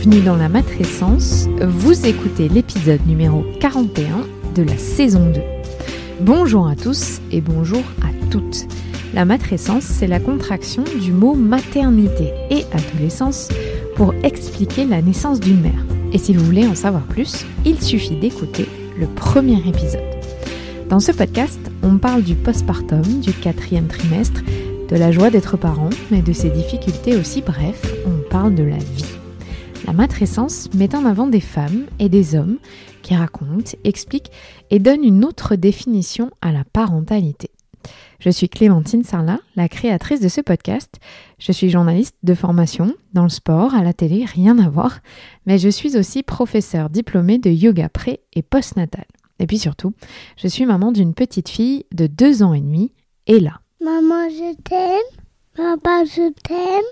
Bienvenue dans la matrescence, vous écoutez l'épisode numéro 41 de la saison 2. Bonjour à tous et bonjour à toutes. La matrescence, c'est la contraction du mot maternité et adolescence pour expliquer la naissance d'une mère. Et si vous voulez en savoir plus, il suffit d'écouter le premier épisode. Dans ce podcast, on parle du postpartum, du 4e trimestre, de la joie d'être parent, mais de ses difficultés aussi, bref, on parle de la vie. La matrescence met en avant des femmes et des hommes qui racontent, expliquent et donnent une autre définition à la parentalité. Je suis Clémentine Sarlat, la créatrice de ce podcast. Je suis journaliste de formation, dans le sport, à la télé, rien à voir, mais je suis aussi professeure diplômée de yoga pré et postnatal. Et puis surtout, je suis maman d'une petite fille de 2 ans et demi, Ella. Maman, je t'aime. Papa, je t'aime.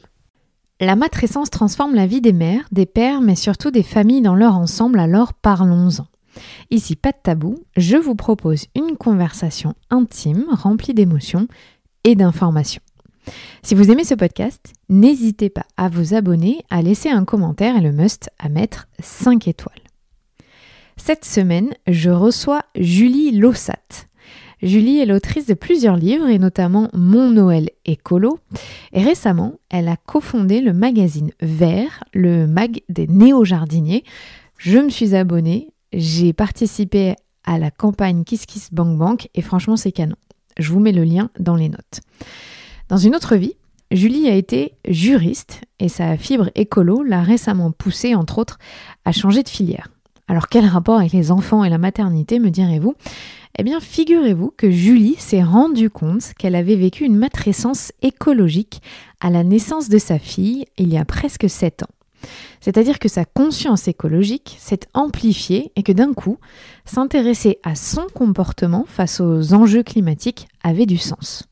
La matrescence transforme la vie des mères, des pères, mais surtout des familles dans leur ensemble, alors parlons-en. Ici, pas de tabou, je vous propose une conversation intime, remplie d'émotions et d'informations. Si vous aimez ce podcast, n'hésitez pas à vous abonner, à laisser un commentaire et le must à mettre 5 étoiles. Cette semaine, je reçois Julie Lossat. Julie est l'autrice de plusieurs livres et notamment Mon Noël écolo. Et récemment, elle a cofondé le magazine Vert, le mag des néo-jardiniers. Je me suis abonnée, j'ai participé à la campagne Kiss Kiss Bank Bank et franchement c'est canon. Je vous mets le lien dans les notes. Dans une autre vie, Julie a été juriste et sa fibre écolo l'a récemment poussée entre autres à changer de filière. Alors quel rapport avec les enfants et la maternité me direz-vous ? Eh bien, figurez-vous que Julie s'est rendue compte qu'elle avait vécu une matrescence écologique à la naissance de sa fille il y a presque 7 ans. C'est-à-dire que sa conscience écologique s'est amplifiée et que d'un coup, s'intéresser à son comportement face aux enjeux climatiques avait du sens.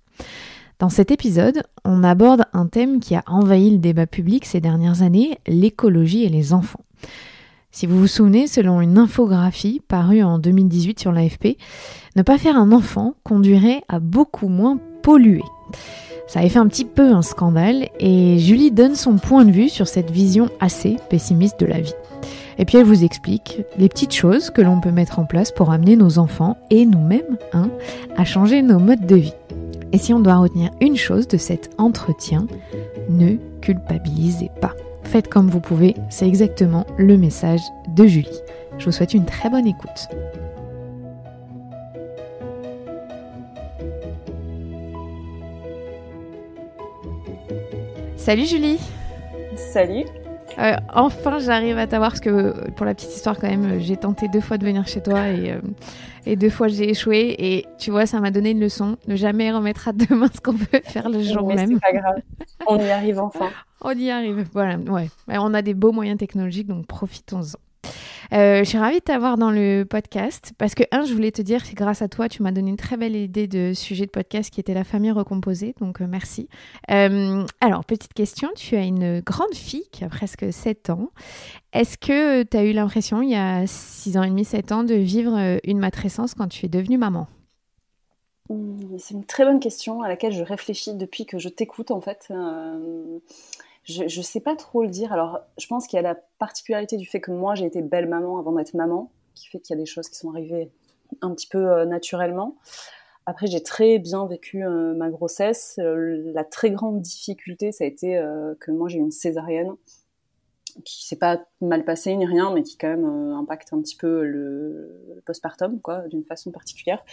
Dans cet épisode, on aborde un thème qui a envahi le débat public ces dernières années, l'écologie et les enfants. Si vous vous souvenez, selon une infographie parue en 2018 sur l'AFP, ne pas faire un enfant conduirait à beaucoup moins polluer. Ça avait fait un petit peu un scandale et Julie donne son point de vue sur cette vision assez pessimiste de la vie. Et puis elle vous explique les petites choses que l'on peut mettre en place pour amener nos enfants et nous-mêmes à changer nos modes de vie. Et si on doit retenir une chose de cet entretien, ne culpabilisez pas. Faites comme vous pouvez, c'est exactement le message de Julie. Je vous souhaite une très bonne écoute. Salut Julie. Salut. Enfin j'arrive à t'avoir parce que pour la petite histoire quand même, j'ai tenté 2 fois de venir chez toi et 2 fois j'ai échoué et tu vois ça m'a donné une leçon, ne jamais remettre à demain ce qu'on peut faire le jour Mais même. c'est pas grave, on y arrive enfin. On y arrive, voilà, ouais. On a des beaux moyens technologiques donc profitons-en. Je suis ravie de t'avoir dans le podcast parce que, je voulais te dire que grâce à toi, tu m'as donné une très belle idée de sujet de podcast qui était la famille recomposée, donc merci. Alors, petite question, tu as une grande fille qui a presque 7 ans. Est-ce que tu as eu l'impression, il y a 6 ans et demi, 7 ans, de vivre une matrescence quand tu es devenue maman ? C'est une très bonne question à laquelle je réfléchis depuis que je t'écoute en fait. Je sais pas trop le dire. Alors, je pense qu'il y a la particularité du fait que moi, j'ai été belle maman avant d'être maman, qui fait qu'il y a des choses qui sont arrivées un petit peu naturellement. Après, j'ai très bien vécu ma grossesse. La très grande difficulté, ça a été que moi, j'ai eu une césarienne qui s'est pas mal passée ni rien, mais qui quand même impacte un petit peu le postpartum, quoi, d'une façon particulière.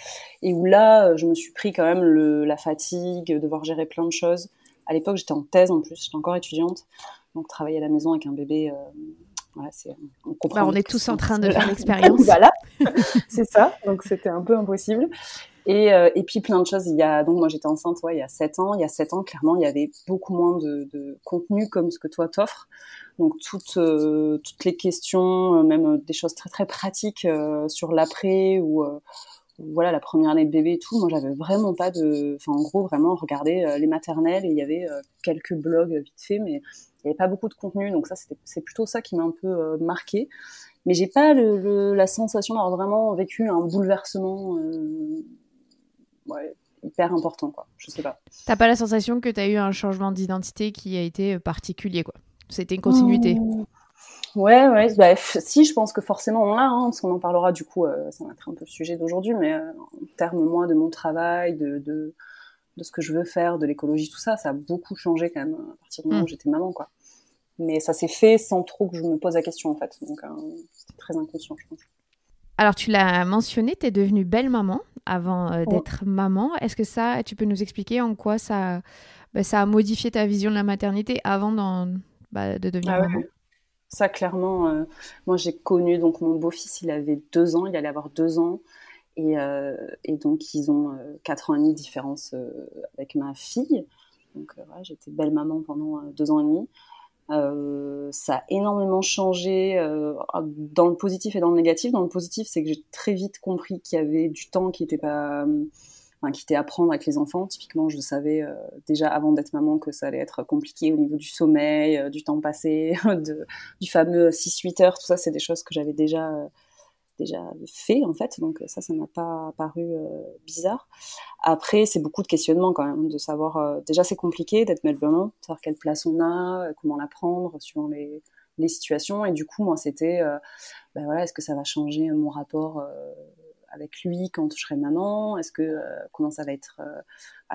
Et où là, je me suis pris quand même la fatigue, devoir gérer plein de choses. À l'époque, j'étais en thèse en plus, j'étais encore étudiante, donc travailler à la maison avec un bébé, voilà, on comprend. On est tous en train de faire l'expérience. Voilà, c'est ça, donc c'était un peu impossible. Et puis plein de choses. Donc moi j'étais enceinte, il y a 7 ans. Il y a 7 ans, clairement, il y avait beaucoup moins de contenu comme ce que toi t'offres. Donc toutes les questions, même des choses très très pratiques sur l'après ou voilà, la première année de bébé et tout, moi j'avais vraiment pas en gros vraiment regarder les maternelles et il y avait quelques blogs vite fait, mais il y avait pas beaucoup de contenu, donc ça c'est plutôt ça qui m'a un peu marqué. Mais j'ai pas la sensation d'avoir vraiment vécu un bouleversement hyper important, quoi. Je sais pas. T'as pas la sensation que t'as eu un changement d'identité qui a été particulier, quoi? C'était une continuité? Ouais, bah, si, je pense que forcément on l'a, hein, parce qu'on en parlera du coup, ça va être un peu le sujet d'aujourd'hui, mais en termes, moi, de mon travail, de ce que je veux faire, de l'écologie, tout ça, ça a beaucoup changé quand même à partir du moment où j'étais maman, quoi. Mais ça s'est fait sans trop que je me pose la question, en fait. Donc, c'était très inconscient, je pense. Alors, tu l'as mentionné, tu es devenue belle maman avant Ouais. d'être maman. Est-ce que tu peux nous expliquer en quoi ça a modifié ta vision de la maternité avant de devenir Ah maman? ouais, ça, clairement, moi, j'ai connu, donc, mon beau-fils, il avait 2 ans, il allait avoir 2 ans. Et donc, ils ont 4 ans et demi de différence avec ma fille. Donc, voilà, j'étais belle maman pendant 2 ans et demi. Ça a énormément changé dans le positif et dans le négatif. Dans le positif, c'est que j'ai très vite compris qu'il y avait du temps qui était pas, enfin, qui était à prendre avec les enfants. Typiquement, je savais déjà avant d'être maman que ça allait être compliqué au niveau du sommeil, du temps passé, du fameux 6-8 heures. Tout ça, c'est des choses que j'avais déjà fait en fait, donc ça m'a pas paru bizarre. Après, c'est beaucoup de questionnements quand même, de savoir, déjà c'est compliqué d'être maman, de savoir quelle place on a, comment la prendre suivant les situations, et du coup moi c'était, ben voilà, est-ce que ça va changer mon rapport avec lui quand je serai maman, est-ce que comment ça va être,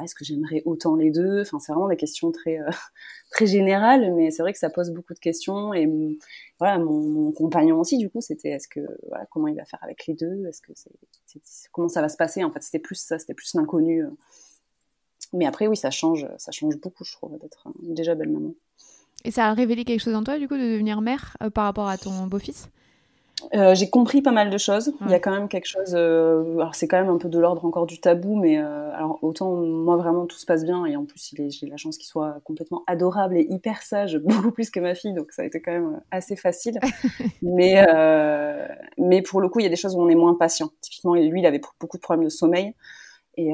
est-ce que j'aimerais autant les deux, enfin c'est vraiment des questions très très générales, mais c'est vrai que ça pose beaucoup de questions. Et voilà, mon compagnon aussi, du coup, c'était est-ce que voilà, comment il va faire avec les deux, est-ce que comment ça va se passer, en fait, c'était plus ça, c'était plus l'inconnu. Mais après, oui, ça change beaucoup, je trouve, d'être déjà belle maman. Et ça a révélé quelque chose en toi, du coup, de devenir mère par rapport à ton beau-fils? J'ai compris pas mal de choses. Il y a Ouais. quand même quelque chose. Alors c'est quand même un peu de l'ordre encore du tabou, mais alors autant moi vraiment tout se passe bien, et en plus j'ai la chance qu'il soit complètement adorable et hyper sage, beaucoup plus que ma fille, donc ça a été quand même assez facile. Mais pour le coup, il y a des choses où on est moins patient. Typiquement, lui, il avait beaucoup de problèmes de sommeil. Et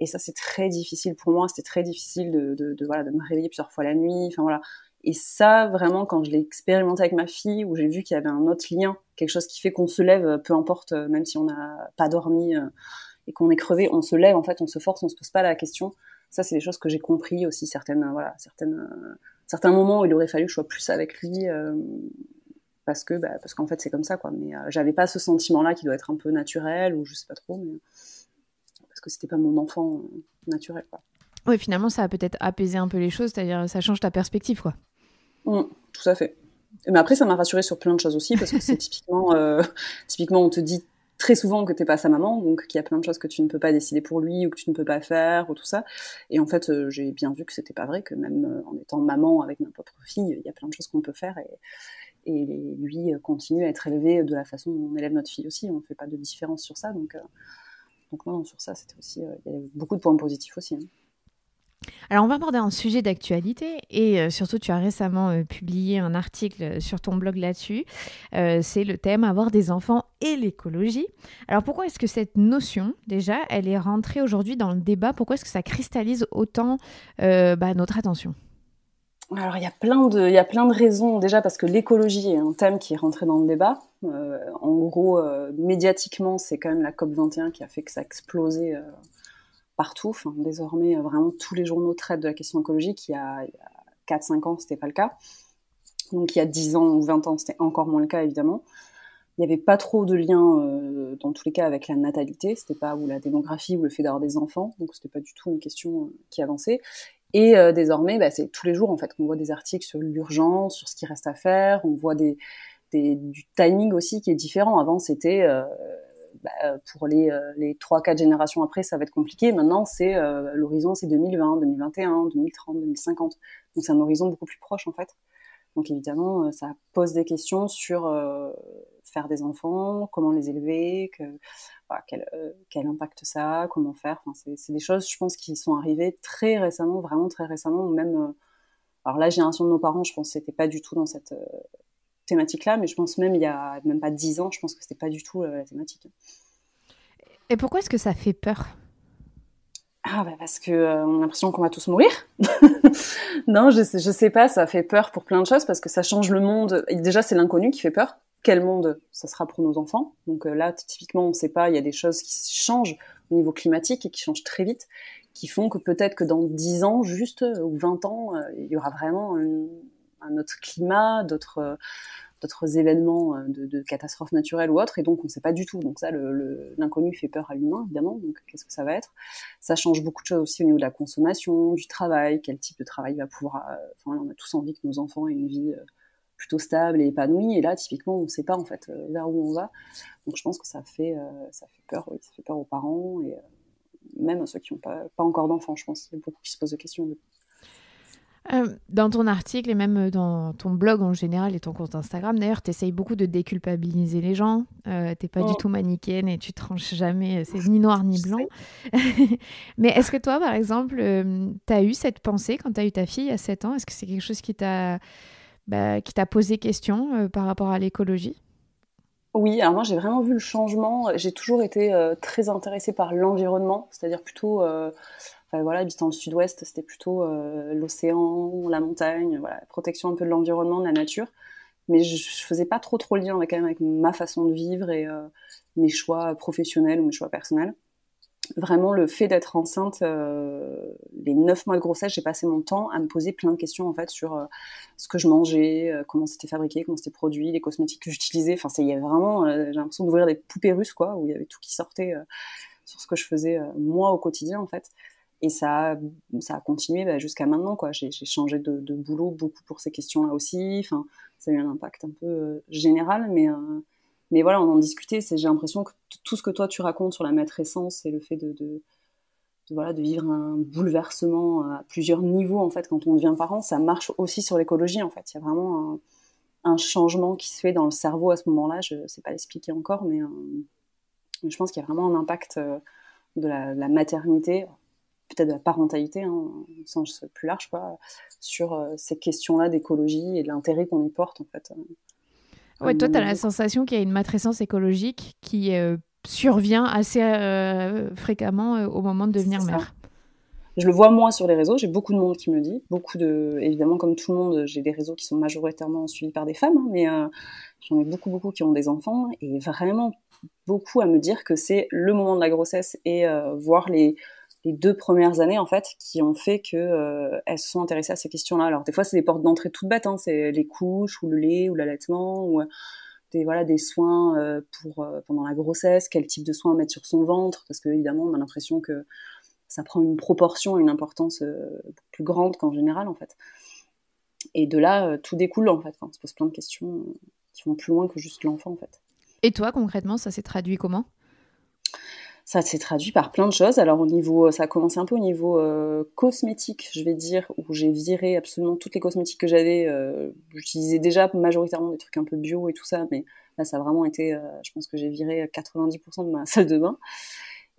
ça, c'est très difficile pour moi. C'était très difficile voilà, de me réveiller plusieurs fois la nuit. Enfin, voilà. Et ça, vraiment, quand je l'ai expérimenté avec ma fille, où j'ai vu qu'il y avait un autre lien, quelque chose qui fait qu'on se lève, peu importe, même si on n'a pas dormi et qu'on est crevé, on se lève, en fait, on se force, on se pose pas la question. Ça, c'est des choses que j'ai compris aussi, certains moments où il aurait fallu que je sois plus avec lui, parce qu'en fait, c'est comme ça, quoi. Mais j'avais pas ce sentiment-là qui doit être un peu naturel, ou je sais pas trop, mais parce que c'était pas mon enfant naturel, quoi. Oui, finalement, ça a peut-être apaisé un peu les choses, c'est-à-dire ça change ta perspective, quoi. Tout à fait. Mais après, ça m'a rassurée sur plein de choses aussi, parce que c'est typiquement, on te dit très souvent que t'es pas sa maman, donc qu'il y a plein de choses que tu ne peux pas décider pour lui, ou que tu ne peux pas faire, ou tout ça. Et en fait, j'ai bien vu que c'était pas vrai, que même en étant maman avec ma propre fille, il y a plein de choses qu'on peut faire, et lui continue à être élevé de la façon dont on élève notre fille aussi. On fait pas de différence sur ça, donc non, sur ça, c'était aussi, il y a beaucoup de points positifs aussi, hein. Alors, on va aborder un sujet d'actualité et surtout, tu as récemment publié un article sur ton blog là-dessus. C'est le thème avoir des enfants et l'écologie. Alors, pourquoi est-ce que cette notion, déjà, elle est rentrée aujourd'hui dans le débat? Pourquoi est-ce que ça cristallise autant notre attention? Alors, il y a plein de raisons. Déjà, parce que l'écologie est un thème qui est rentré dans le débat. En gros, médiatiquement, c'est quand même la COP 21 qui a fait que ça a explosé partout. Enfin, désormais, vraiment, tous les journaux traitent de la question écologique. Il y a 4-5 ans, c'était pas le cas. Donc, il y a 10 ans ou 20 ans, c'était encore moins le cas, évidemment. Il n'y avait pas trop de lien, dans tous les cas, avec la natalité. C'était pas, ou la démographie, ou le fait d'avoir des enfants. Donc, c'était pas du tout une question qui avançait. Et désormais, c'est tous les jours, en fait, qu'on voit des articles sur l'urgence, sur ce qui reste à faire. On voit du timing aussi qui est différent. Avant, c'était pour les 3-4 générations après, ça va être compliqué. Maintenant, l'horizon, c'est 2020, 2021, 2030, 2050. Donc, c'est un horizon beaucoup plus proche, en fait. Donc, évidemment, ça pose des questions sur faire des enfants, comment les élever, voilà, quel impact ça a, comment faire. Enfin, c'est des choses, je pense, qui sont arrivées très récemment, vraiment très récemment. Même, alors la génération de nos parents, je pense que c'était pas du tout dans cette thématique-là, mais je pense même il y a même pas 10 ans, je pense que c'était pas du tout la thématique. Et pourquoi est-ce que ça fait peur? Parce que on a l'impression qu'on va tous mourir. Non, je sais pas, ça fait peur pour plein de choses, parce que ça change le monde. Et déjà, c'est l'inconnu qui fait peur. Quel monde ça sera pour nos enfants? Donc là, typiquement, on sait pas, il y a des choses qui changent au niveau climatique et qui changent très vite, qui font que peut-être que dans 10 ans, juste, ou 20 ans, il y aura vraiment à notre climat, d'autres événements de catastrophes naturelles ou autres, et donc on ne sait pas du tout. Donc ça, l'inconnu fait peur à l'humain, évidemment. Donc qu'est-ce que ça va être? Ça change beaucoup de choses aussi au niveau de la consommation, du travail, quel type de travail va pouvoir... Enfin, on a tous envie que nos enfants aient une vie plutôt stable et épanouie, et là, typiquement, on ne sait pas en fait vers où on va. Donc je pense que ça fait peur, oui, ça fait peur aux parents, et même à ceux qui n'ont pas encore d'enfants, je pense. Il y a beaucoup qui se posent des questions. Dans ton article et même dans ton blog en général et ton compte Instagram, d'ailleurs, tu essayes beaucoup de déculpabiliser les gens. T'es pas du tout manichéenne et tu tranches jamais, c'est ni noir ni blanc. Mais est-ce que toi, par exemple, tu as eu cette pensée quand tu as eu ta fille à 7 ans? Est-ce que c'est quelque chose qui t'a posé question par rapport à l'écologie? Oui, alors moi j'ai vraiment vu le changement. J'ai toujours été très intéressée par l'environnement, c'est-à-dire plutôt... Enfin, voilà, habitant le sud-ouest, c'était plutôt l'océan, la montagne, voilà, protection un peu de l'environnement, de la nature. Mais je faisais pas trop le lien quand même avec ma façon de vivre et mes choix professionnels ou mes choix personnels. Vraiment, le fait d'être enceinte, les 9 mois de grossesse, j'ai passé mon temps à me poser plein de questions en fait sur ce que je mangeais, comment c'était fabriqué, comment c'était produit, les cosmétiques que j'utilisais. Enfin, il y avait vraiment, j'ai l'impression d'ouvrir des poupées russes, quoi, où il y avait tout qui sortait sur ce que je faisais moi au quotidien en fait. Et ça a continué jusqu'à maintenant, quoi. J'ai changé de boulot beaucoup pour ces questions-là aussi. Enfin, ça a eu un impact un peu général, mais voilà, on en discutait. J'ai l'impression que tout ce que toi tu racontes sur la matrescence et le fait voilà, de vivre un bouleversement à plusieurs niveaux en fait quand on devient parent, ça marche aussi sur l'écologie en fait. Il y a vraiment un changement qui se fait dans le cerveau à ce moment-là. Je sais pas l'expliquer encore, mais je pense qu'il y a vraiment un impact de la maternité, peut-être de la parentalité, hein, au sens plus large, quoi, sur ces questions-là d'écologie et de l'intérêt qu'on y porte, en fait. Ouais, toi, tu as la sensation qu'il y a une matrescence écologique qui survient assez fréquemment au moment de devenir mère. Je le vois moins sur les réseaux, j'ai beaucoup de monde qui me le dit, évidemment, comme tout le monde, j'ai des réseaux qui sont majoritairement suivis par des femmes, hein, mais j'en ai beaucoup qui ont des enfants, et vraiment beaucoup à me dire que c'est le moment de la grossesse et voir les 2 premières années en fait qui ont fait que elles se sont intéressées à ces questions-là. Alors des fois c'est des portes d'entrée toutes bêtes, hein, c'est les couches ou le lait ou l'allaitement ou des soins pour pendant la grossesse, quel type de soins mettre sur son ventre, parce que évidemment on a l'impression que ça prend une proportion, une importance plus grande qu'en général en fait. Et de là tout découle en fait. Enfin, on se pose plein de questions qui vont plus loin que juste l'enfant en fait. Et toi concrètement, ça s'est traduit comment ? Ça s'est traduit par plein de choses. Alors ça a commencé un peu au niveau cosmétique, je vais dire, où j'ai viré absolument toutes les cosmétiques que j'avais. J'utilisais déjà majoritairement des trucs un peu bio et tout ça, mais là ça a vraiment été, je pense que j'ai viré 90% de ma salle de bain.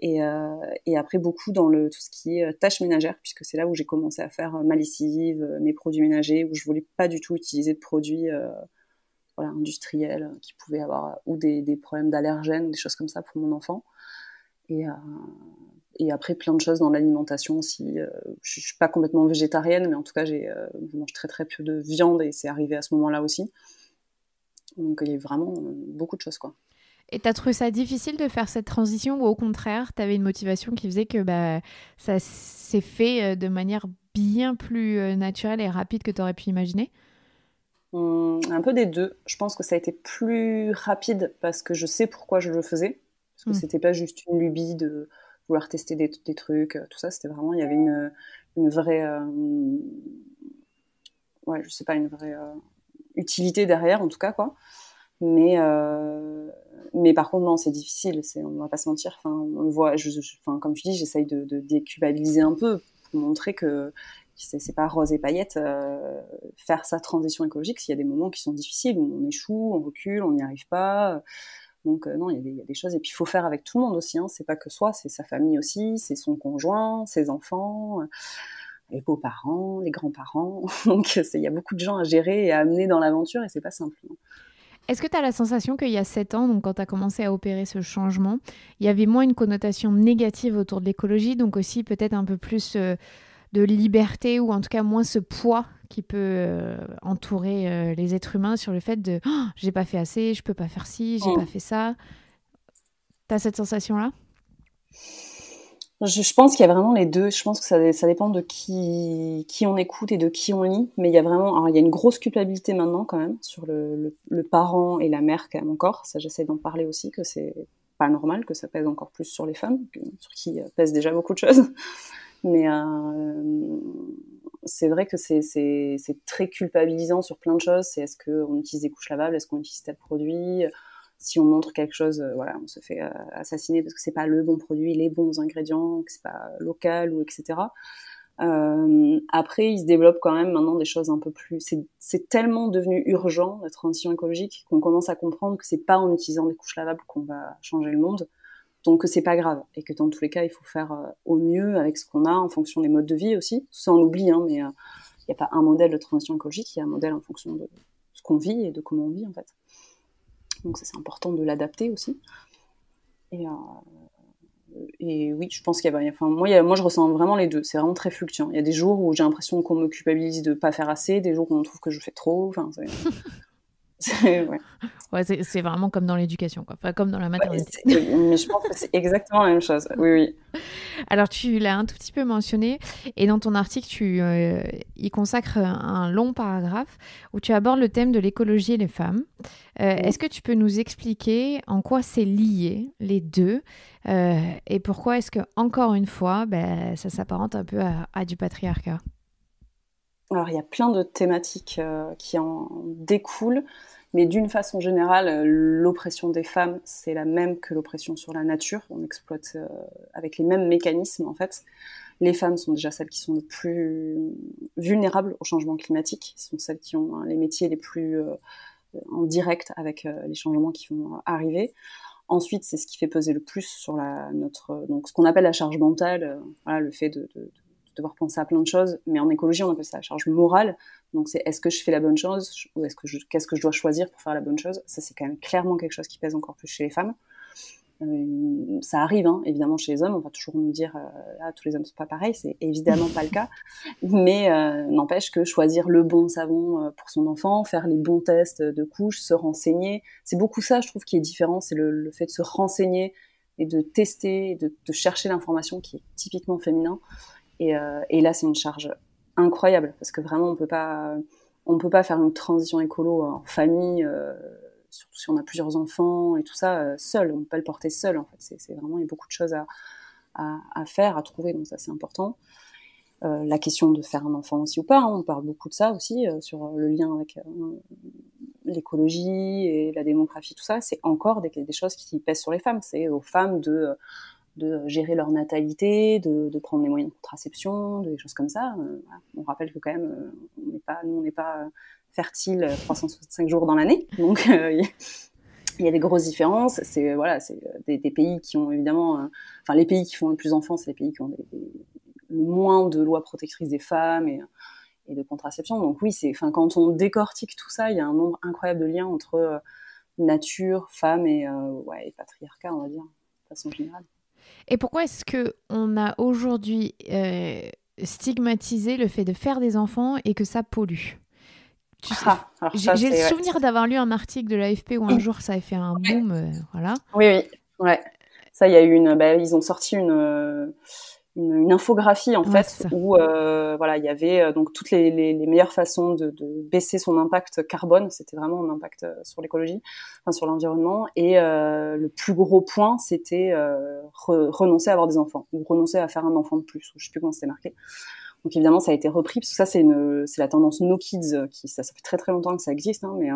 Et après beaucoup dans tout ce qui est tâches ménagères, puisque c'est là où j'ai commencé à faire ma lessive, mes produits ménagers, où je voulais pas du tout utiliser de produits industriels qui pouvaient avoir ou des problèmes d'allergènes, des choses comme ça pour mon enfant. Et après, plein de choses dans l'alimentation aussi. Je suis pas complètement végétarienne, mais en tout cas, je mange très peu de viande et c'est arrivé à ce moment-là aussi. Donc, il y a eu vraiment beaucoup de choses, quoi. Et t'as trouvé ça difficile de faire cette transition ou au contraire, t'avais une motivation qui faisait que ça s'est fait de manière bien plus naturelle et rapide que t'aurais pu imaginer ? Un peu des deux. Je pense que ça a été plus rapide parce que je sais pourquoi je le faisais. Parce que c'était pas juste une lubie de vouloir tester des trucs, tout ça. C'était vraiment, il y avait une vraie, je sais pas, une vraie utilité derrière, en tout cas, quoi. Mais par contre, non, c'est difficile. On va pas se mentir. Enfin, on le voit. Comme tu dis, j'essaye de déculpabiliser un peu pour montrer que c'est pas rose et paillettes faire sa transition écologique. S'il y a des moments qui sont difficiles où on échoue, on recule, on n'y arrive pas. Donc non, il y a des choses, et puis il faut faire avec tout le monde aussi, hein. C'est pas que soi, c'est sa famille aussi, c'est son conjoint, ses enfants, les beaux-parents, les grands-parents. Donc il y a beaucoup de gens à gérer et à amener dans l'aventure, et c'est pas simple. Est-ce que tu as la sensation qu'il y a 7 ans, donc quand tu as commencé à opérer ce changement, il y avait moins une connotation négative autour de l'écologie, donc aussi peut-être un peu plus de liberté, ou en tout cas moins ce poids qui peut entourer les êtres humains sur le fait de j'ai pas fait assez, je peux pas faire ci, j'ai pas fait ça. T'as cette sensation-là ? Je pense qu'il y a vraiment les deux. Je pense que ça dépend de qui on écoute et de qui on lit. Mais il y a vraiment, alors il y a une grosse culpabilité maintenant quand même sur le parent et la mère quand même encore. Ça, j'essaie d'en parler aussi, que c'est pas normal, que ça pèse encore plus sur les femmes, sur qui pèse déjà beaucoup de choses. Mais c'est vrai que c'est très culpabilisant sur plein de choses. C'est est-ce qu'on utilise des couches lavables, est-ce qu'on utilise tel produit, si on montre quelque chose, voilà, on se fait assassiner parce que c'est pas le bon produit, les bons ingrédients, que c'est pas local ou etc. Après, il se développe quand même maintenant des choses un peu plus. C'est tellement devenu urgent la transition écologique qu'on commence à comprendre que c'est pas en utilisant des couches lavables qu'on va changer le monde, donc que c'est pas grave et que dans tous les cas, il faut faire au mieux avec ce qu'on a en fonction des modes de vie aussi. Tout ça on oublie, hein, mais il n'y a pas un modèle de transition écologique, il y a un modèle en fonction de ce qu'on vit et de comment on vit en fait. Donc ça, c'est important de l'adapter aussi. Et, et oui, je pense qu'il y a, enfin, moi, je ressens vraiment les deux. C'est vraiment très fluctuant. Il y a des jours où j'ai l'impression qu'on me culpabilise de pas faire assez, des jours où on trouve que je fais trop. Enfin, ouais. Ouais, c'est vraiment comme dans l'éducation, quoi. Enfin, comme dans la Ouais, maternité. mais je pense que c'est exactement la même chose. Oui, oui. Alors, tu l'as un tout petit peu mentionné, et dans ton article, tu y consacres un long paragraphe où tu abordes le thème de l'écologie et les femmes. Est-ce que tu peux nous expliquer en quoi c'est lié, les deux, et pourquoi est-ce que, encore une fois, ça s'apparente un peu à du patriarcat? Alors, il y a plein de thématiques qui en découlent, mais d'une façon générale, l'oppression des femmes, c'est la même que l'oppression sur la nature. On exploite avec les mêmes mécanismes, en fait. Les femmes sont déjà celles qui sont les plus vulnérables au changement climatique. Ce sont celles qui ont les métiers les plus en direct avec les changements qui vont arriver. Ensuite, c'est ce qui fait peser le plus sur donc ce qu'on appelle la charge mentale, voilà, le fait de devoir penser à plein de choses. Mais en écologie, on appelle ça la charge morale. Donc c'est est-ce que je fais la bonne chose ou qu'est-ce que je dois choisir pour faire la bonne chose. Ça, c'est quand même clairement quelque chose qui pèse encore plus chez les femmes. Ça arrive, hein, évidemment, chez les hommes. On va toujours nous dire tous les hommes sont pas pareils. C'est évidemment pas le cas. Mais n'empêche que choisir le bon savon pour son enfant, faire les bons tests de couches, se renseigner, c'est beaucoup ça, je trouve, qui est différent. C'est le fait de se renseigner et de tester, de chercher l'information qui est typiquement féminin. Et là, c'est une charge incroyable parce que vraiment, on peut pas faire une transition écolo en famille, surtout si on a plusieurs enfants et tout ça, seul. On peut pas le porter seul, en fait. C'est vraiment, il y a beaucoup de choses à faire, à trouver, donc ça, c'est important. La question de faire un enfant aussi ou pas, hein, on parle beaucoup de ça aussi, sur le lien avec l'écologie et la démographie, tout ça, c'est encore des choses qui pèsent sur les femmes. C'est aux femmes de gérer leur natalité, de prendre des moyens de contraception, des choses comme ça. On rappelle que quand même, on n'est pas fertile 365 jours dans l'année, donc il y a des grosses différences. C'est voilà, c'est des pays qui ont évidemment, enfin les pays qui font le plus d'enfants, c'est les pays qui ont le moins de lois protectrices des femmes et de contraception. Donc oui, quand on décortique tout ça, il y a un nombre incroyable de liens entre nature, femme et patriarcat, on va dire, de façon générale. Et pourquoi est-ce qu'on a aujourd'hui stigmatisé le fait de faire des enfants et que ça pollue? Tu sais, j'ai le souvenir d'avoir lu un article de l'AFP où un jour ça a fait un boom, voilà. Oui, ouais. Ça, il y a eu ils ont sorti une infographie en fait où voilà, il y avait donc toutes les meilleures façons de baisser son impact carbone. C'était vraiment un impact sur l'écologie, enfin sur l'environnement. Et le plus gros point, c'était renoncer à avoir des enfants ou renoncer à faire un enfant de plus. Je sais plus comment c'était marqué. Donc évidemment, ça a été repris parce que ça, c'est la tendance No Kids ça fait très très longtemps que ça existe, hein, mais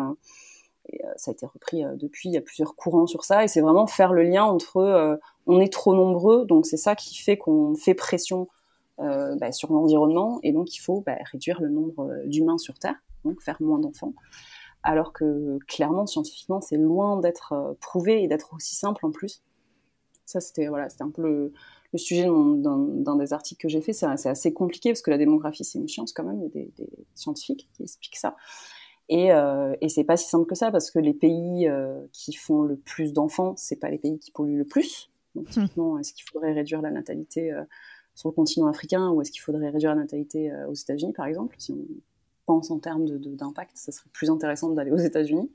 ça a été repris depuis. Il y a plusieurs courants sur ça et c'est vraiment faire le lien entre on est trop nombreux, donc c'est ça qui fait qu'on fait pression sur l'environnement et donc il faut réduire le nombre d'humains sur Terre, donc faire moins d'enfants. Alors que clairement, scientifiquement, c'est loin d'être prouvé et d'être aussi simple en plus. Ça, c'était un peu le sujet d'un des articles que j'ai fait. C'est assez compliqué parce que la démographie, c'est une science quand même. Il y a des scientifiques qui expliquent ça. Et c'est pas si simple que ça parce que les pays qui font le plus d'enfants, c'est pas les pays qui polluent le plus. Donc typiquement, est-ce qu'il faudrait réduire la natalité sur le continent africain ou est-ce qu'il faudrait réduire la natalité aux États-Unis, par exemple? Si on pense en termes d'impact, ça serait plus intéressant d'aller aux États-Unis.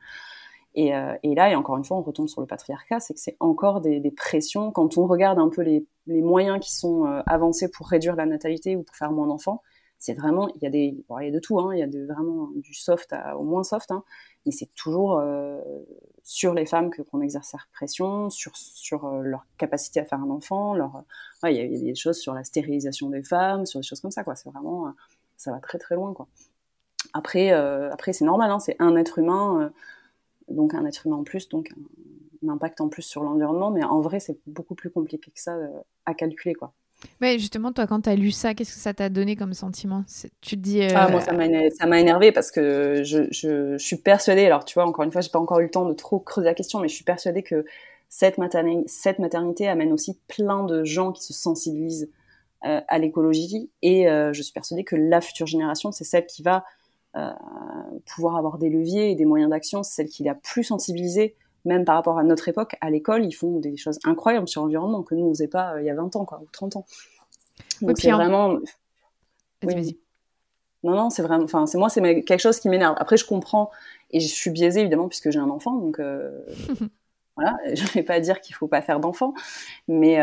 Et là, et encore une fois, on retombe sur le patriarcat, c'est que c'est encore des pressions. Quand on regarde un peu les moyens qui sont avancés pour réduire la natalité ou pour faire moins d'enfants, c'est vraiment, il y a de tout, hein, il y a vraiment du soft au moins soft, hein, mais c'est toujours sur les femmes qu'on exerce cette pression, sur leur capacité à faire un enfant, il y a des choses sur la stérilisation des femmes, sur des choses comme ça, quoi. C'est vraiment, ça va très très loin, quoi. Après, c'est normal, hein, c'est un être humain. Donc un être humain en plus, donc un impact en plus sur l'environnement, mais en vrai, c'est beaucoup plus compliqué que ça à calculer, quoi. Ouais, justement, toi, quand tu as lu ça, qu'est-ce que ça t'a donné comme sentiment? Tu te dis... Moi, ça m'a énervée parce que je suis persuadée, alors tu vois, encore une fois, j'ai pas encore eu le temps de trop creuser la question, mais je suis persuadée que cette maternité amène aussi plein de gens qui se sensibilisent à l'écologie, et je suis persuadée que la future génération, c'est celle qui va pouvoir avoir des leviers et des moyens d'action, c'est celle qui est la plus sensibilisée, même par rapport à notre époque. À l'école, ils font des choses incroyables sur l'environnement que nous, on faisait pas il y a 20 ans, quoi, ou 30 ans. Donc oui, c'est vraiment... Vas-y. Non, c'est vraiment... Enfin, c'est quelque chose qui m'énerve. Après, je comprends, et je suis biaisée, évidemment, puisque j'ai un enfant, donc... Voilà, je ne vais pas dire qu'il ne faut pas faire d'enfants, mais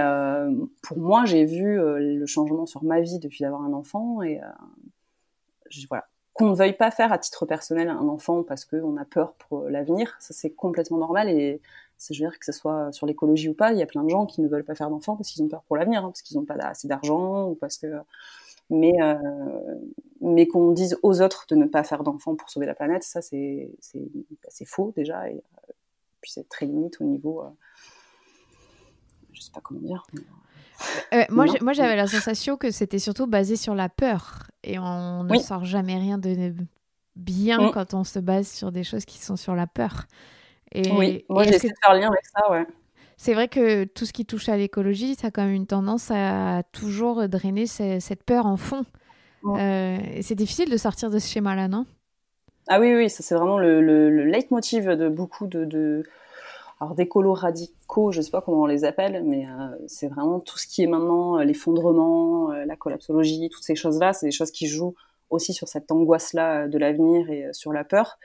pour moi, j'ai vu le changement sur ma vie depuis d'avoir un enfant, et voilà. Qu'on ne veuille pas faire à titre personnel un enfant parce qu'on a peur pour l'avenir, ça c'est complètement normal, et je veux dire que ce soit sur l'écologie ou pas, il y a plein de gens qui ne veulent pas faire d'enfants parce qu'ils ont peur pour l'avenir, hein, parce qu'ils n'ont pas assez d'argent, ou parce que... Mais qu'on dise aux autres de ne pas faire d'enfants pour sauver la planète, ça c'est faux déjà, et puis c'est très limite au niveau... je sais pas comment dire... moi, j'avais la sensation que c'était surtout basé sur la peur. Et on ne sort jamais rien de bien quand on se base sur des choses qui sont sur la peur. Moi, j'ai essayé de faire le lien avec ça, ouais. C'est vrai que tout ce qui touche à l'écologie, ça a quand même une tendance à toujours drainer cette peur en fond. Et c'est difficile de sortir de ce schéma-là, non? Ah oui, ça c'est vraiment le leitmotiv de beaucoup alors d'écolos radicaux, je sais pas comment on les appelle, mais c'est vraiment tout ce qui est maintenant l'effondrement, la collapsologie, toutes ces choses-là, c'est des choses qui jouent aussi sur cette angoisse-là de l'avenir et sur la peur,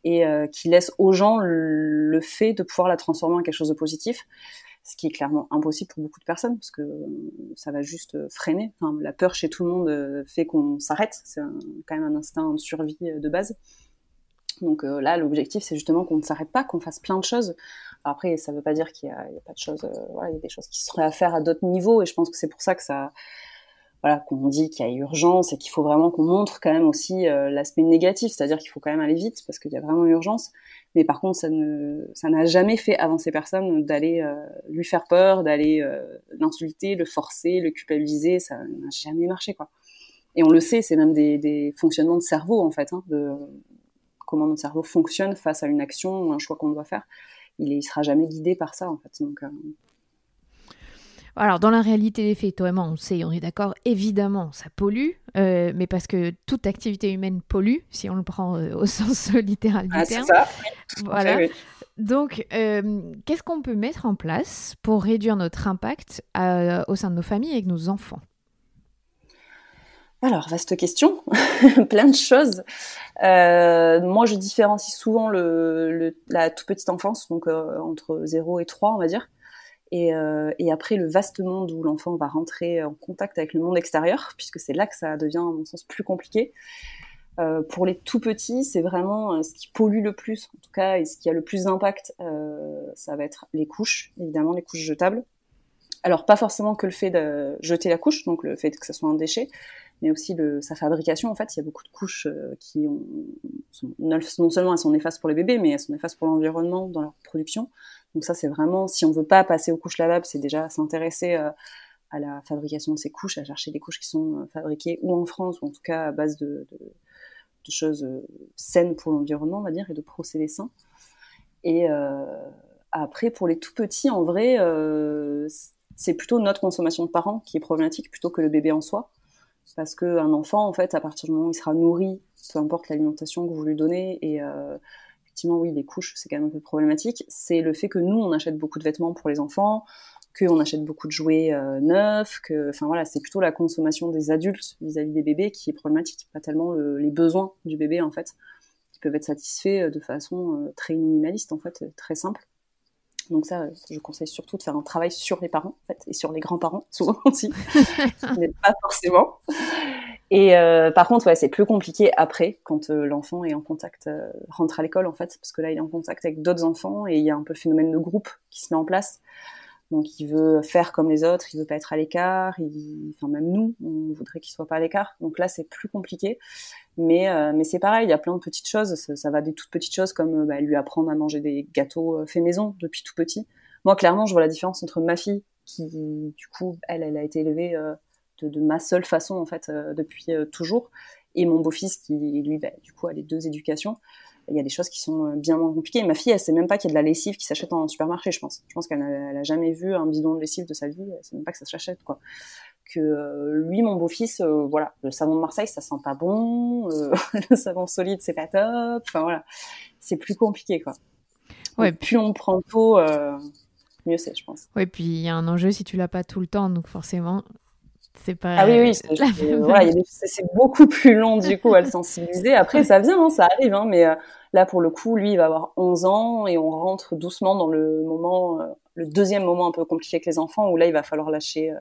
et qui laissent aux gens le fait de pouvoir la transformer en quelque chose de positif, ce qui est clairement impossible pour beaucoup de personnes, parce que ça va juste freiner. Enfin, la peur chez tout le monde fait qu'on s'arrête, c'est quand même un instinct de survie de base. Donc là, l'objectif, c'est justement qu'on ne s'arrête pas, qu'on fasse plein de choses. Alors après, ça ne veut pas dire qu'il n'y a pas de choses... il y a des choses qui seraient à faire à d'autres niveaux, et je pense que c'est pour ça que qu'on dit qu'il y a urgence, et qu'il faut vraiment qu'on montre quand même aussi l'aspect négatif, c'est-à-dire qu'il faut quand même aller vite, parce qu'il y a vraiment urgence. Mais par contre, ça n'a jamais fait avancer personne d'aller lui faire peur, d'aller l'insulter, le forcer, le culpabiliser, ça n'a jamais marché, quoi. Et on le sait, c'est même des fonctionnements de cerveau, en fait, hein, de comment notre cerveau fonctionne face à une action ou un choix qu'on doit faire. Il sera jamais guidé par ça, en fait. Donc, alors, dans la réalité des faits, toi et moi, on sait, on est d'accord, évidemment, ça pollue, mais parce que toute activité humaine pollue, si on le prend au sens littéral du terme. C'est ça. Voilà. Oui. Donc, qu'est-ce qu'on peut mettre en place pour réduire notre impact au sein de nos familles avec nos enfants? Alors, vaste question, plein de choses. Moi, je différencie souvent la toute petite enfance, donc entre 0 et 3, on va dire, et après le vaste monde où l'enfant va rentrer en contact avec le monde extérieur, puisque c'est là que ça devient, à mon sens, plus compliqué. Pour les tout petits, c'est vraiment ce qui pollue le plus, en tout cas, et ce qui a le plus d'impact, ça va être les couches, évidemment, les couches jetables. Alors, pas forcément que le fait de jeter la couche, donc le fait que ça soit un déchet, mais aussi sa fabrication. En fait, il y a beaucoup de couches qui non seulement elles sont néfastes pour les bébés, mais elles sont néfastes pour l'environnement dans leur production. Donc ça, c'est vraiment, si on veut pas passer aux couches lavables, c'est déjà s'intéresser à la fabrication de ces couches, à chercher des couches qui sont fabriquées ou en France, ou en tout cas à base de choses saines pour l'environnement, on va dire, et de procédés sains. Et après, pour les tout petits, en vrai, c'est plutôt notre consommation de parents qui est problématique plutôt que le bébé en soi. Parce qu'un enfant, en fait, à partir du moment où il sera nourri, peu importe l'alimentation que vous lui donnez, et effectivement, oui, les couches, c'est quand même un peu problématique, c'est le fait que nous, on achète beaucoup de vêtements pour les enfants, qu'on achète beaucoup de jouets neufs, enfin voilà, c'est plutôt la consommation des adultes vis-à-vis des bébés qui est problématique, pas tellement les besoins du bébé, en fait, qui peuvent être satisfaits de façon très minimaliste, en fait, très simple. Donc ça, je conseille surtout de faire un travail sur les parents, en fait, et sur les grands-parents, souvent aussi, mais pas forcément. Et par contre, ouais, c'est plus compliqué après, quand l'enfant est en contact, rentre à l'école, en fait, parce que là, il est en contact avec d'autres enfants, et il y a un peu le phénomène de groupe qui se met en place. Donc, il veut faire comme les autres, il veut pas être à l'écart, enfin, même nous, on voudrait qu'il soit pas à l'écart. Donc là, c'est plus compliqué. Mais c'est pareil, il y a plein de petites choses. Ça va des toutes petites choses comme lui apprendre à manger des gâteaux faits maison depuis tout petit. Moi, clairement, je vois la différence entre ma fille, qui, du coup, elle a été élevée de ma seule façon, en fait, depuis toujours, et mon beau-fils qui, lui, du coup, a les 2 éducations. Il y a des choses qui sont bien moins compliquées. Ma fille, elle sait même pas qu'il y a de la lessive qui s'achète en supermarché, je pense. Je pense qu'elle a jamais vu un bidon de lessive de sa vie. Elle sait même pas que ça s'achète, quoi. Que lui, mon beau-fils, voilà, le savon de Marseille, ça sent pas bon. Le savon solide, c'est pas top. Enfin, voilà. C'est plus compliqué, quoi. Ouais. Donc, plus on prend tôt, mieux c'est, je pense. Ouais, puis il y a un enjeu si tu l'as pas tout le temps, donc forcément, c'est pas. Ah oui, Voilà, c'est beaucoup plus long du coup à le sensibiliser. Après, ça vient, hein, ça arrive, hein, mais là pour le coup, lui, il va avoir 11 ans et on rentre doucement dans le moment, le deuxième moment un peu compliqué avec les enfants où là, il va falloir lâcher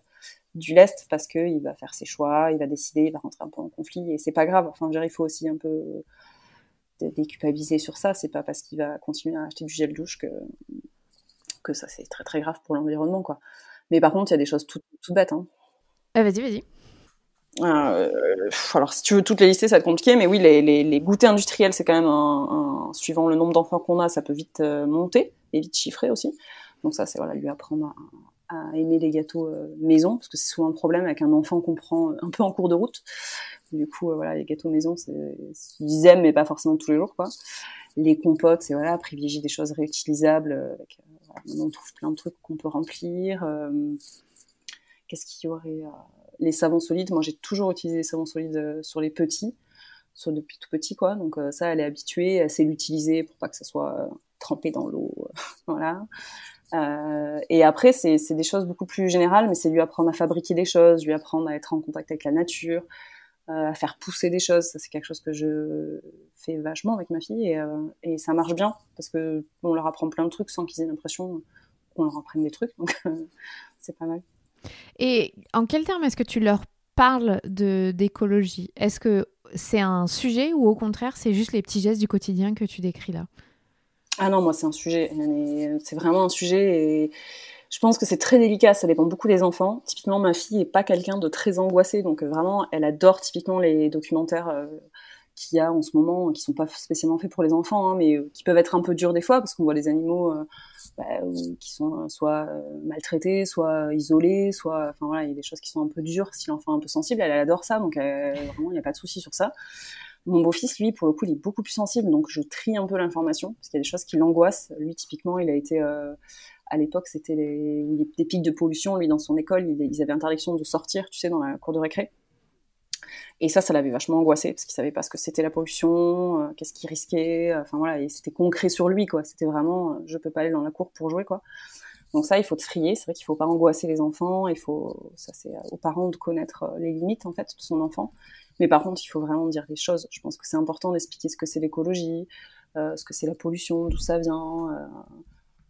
du lest parce que il va faire ses choix, il va décider, il va rentrer un peu en conflit et c'est pas grave. Enfin, je veux dire, il faut aussi un peu déculpabiliser sur ça. C'est pas parce qu'il va continuer à acheter du gel douche que ça c'est très très grave pour l'environnement, quoi. Mais par contre, il y a des choses tout bêtes, hein. vas-y. Alors, si tu veux toutes les lister, ça va être compliqué, mais oui, les goûters industriels, c'est quand même suivant le nombre d'enfants qu'on a, ça peut vite monter et vite chiffrer aussi. Donc ça, c'est voilà, lui apprendre à aimer les gâteaux maison, parce que c'est souvent un problème avec un enfant qu'on prend un peu en cours de route. Du coup, voilà, les gâteaux maison, ils aiment, mais pas forcément tous les jours, quoi. Les compotes, c'est voilà, privilégier des choses réutilisables. Voilà, maintenant, on trouve plein de trucs qu'on peut remplir. Qu'est-ce qu'il y aurait les savons solides, moi j'ai toujours utilisé les savons solides sur les petits, depuis tout petit, quoi. Donc ça, elle est habituée, elle sait l'utiliser pour pas que ça soit trempé dans l'eau, voilà. Et après, c'est des choses beaucoup plus générales, mais c'est lui apprendre à fabriquer des choses, lui apprendre à être en contact avec la nature, à faire pousser des choses. Ça, c'est quelque chose que je fais vachement avec ma fille et ça marche bien parce que on leur apprend plein de trucs sans qu'ils aient l'impression qu'on leur apprenne des trucs. Donc c'est pas mal. Et en quels termes est-ce que tu leur parles d'écologie ? Est-ce que c'est un sujet ou au contraire, c'est juste les petits gestes du quotidien que tu décris là ? Ah non, moi, c'est un sujet. C'est vraiment un sujet et je pense que c'est très délicat. Ça dépend beaucoup des enfants. Typiquement, ma fille est pas quelqu'un de très angoissé. Donc, vraiment, elle adore typiquement les documentaires qu'il y a en ce moment, qui sont pas spécialement faits pour les enfants, hein, mais qui peuvent être un peu durs des fois parce qu'on voit les animaux qui sont soit maltraités, soit isolés, soit, enfin voilà, il y a des choses qui sont un peu dures. Si l'enfant est un peu sensible, elle adore ça, donc vraiment, il n'y a pas de souci sur ça. Mon beau-fils, lui, pour le coup, il est beaucoup plus sensible, donc je trie un peu l'information parce qu'il y a des choses qui l'angoissent. Lui, typiquement, il a été à l'époque, c'était des pics de pollution. Lui, dans son école, ils avaient interdiction de sortir, tu sais, dans la cour de récré. Et ça l'avait vachement angoissé parce qu'il savait pas ce que c'était la pollution, qu'est-ce qu'il risquait. Enfin voilà, et c'était concret sur lui, quoi. C'était vraiment, je peux pas aller dans la cour pour jouer, quoi. Donc ça, il faut trier. C'est vrai qu'il faut pas angoisser les enfants. Ça c'est aux parents de connaître les limites en fait de son enfant. Mais par contre, il faut vraiment dire les choses. Je pense que c'est important d'expliquer ce que c'est l'écologie, ce que c'est la pollution, d'où ça vient.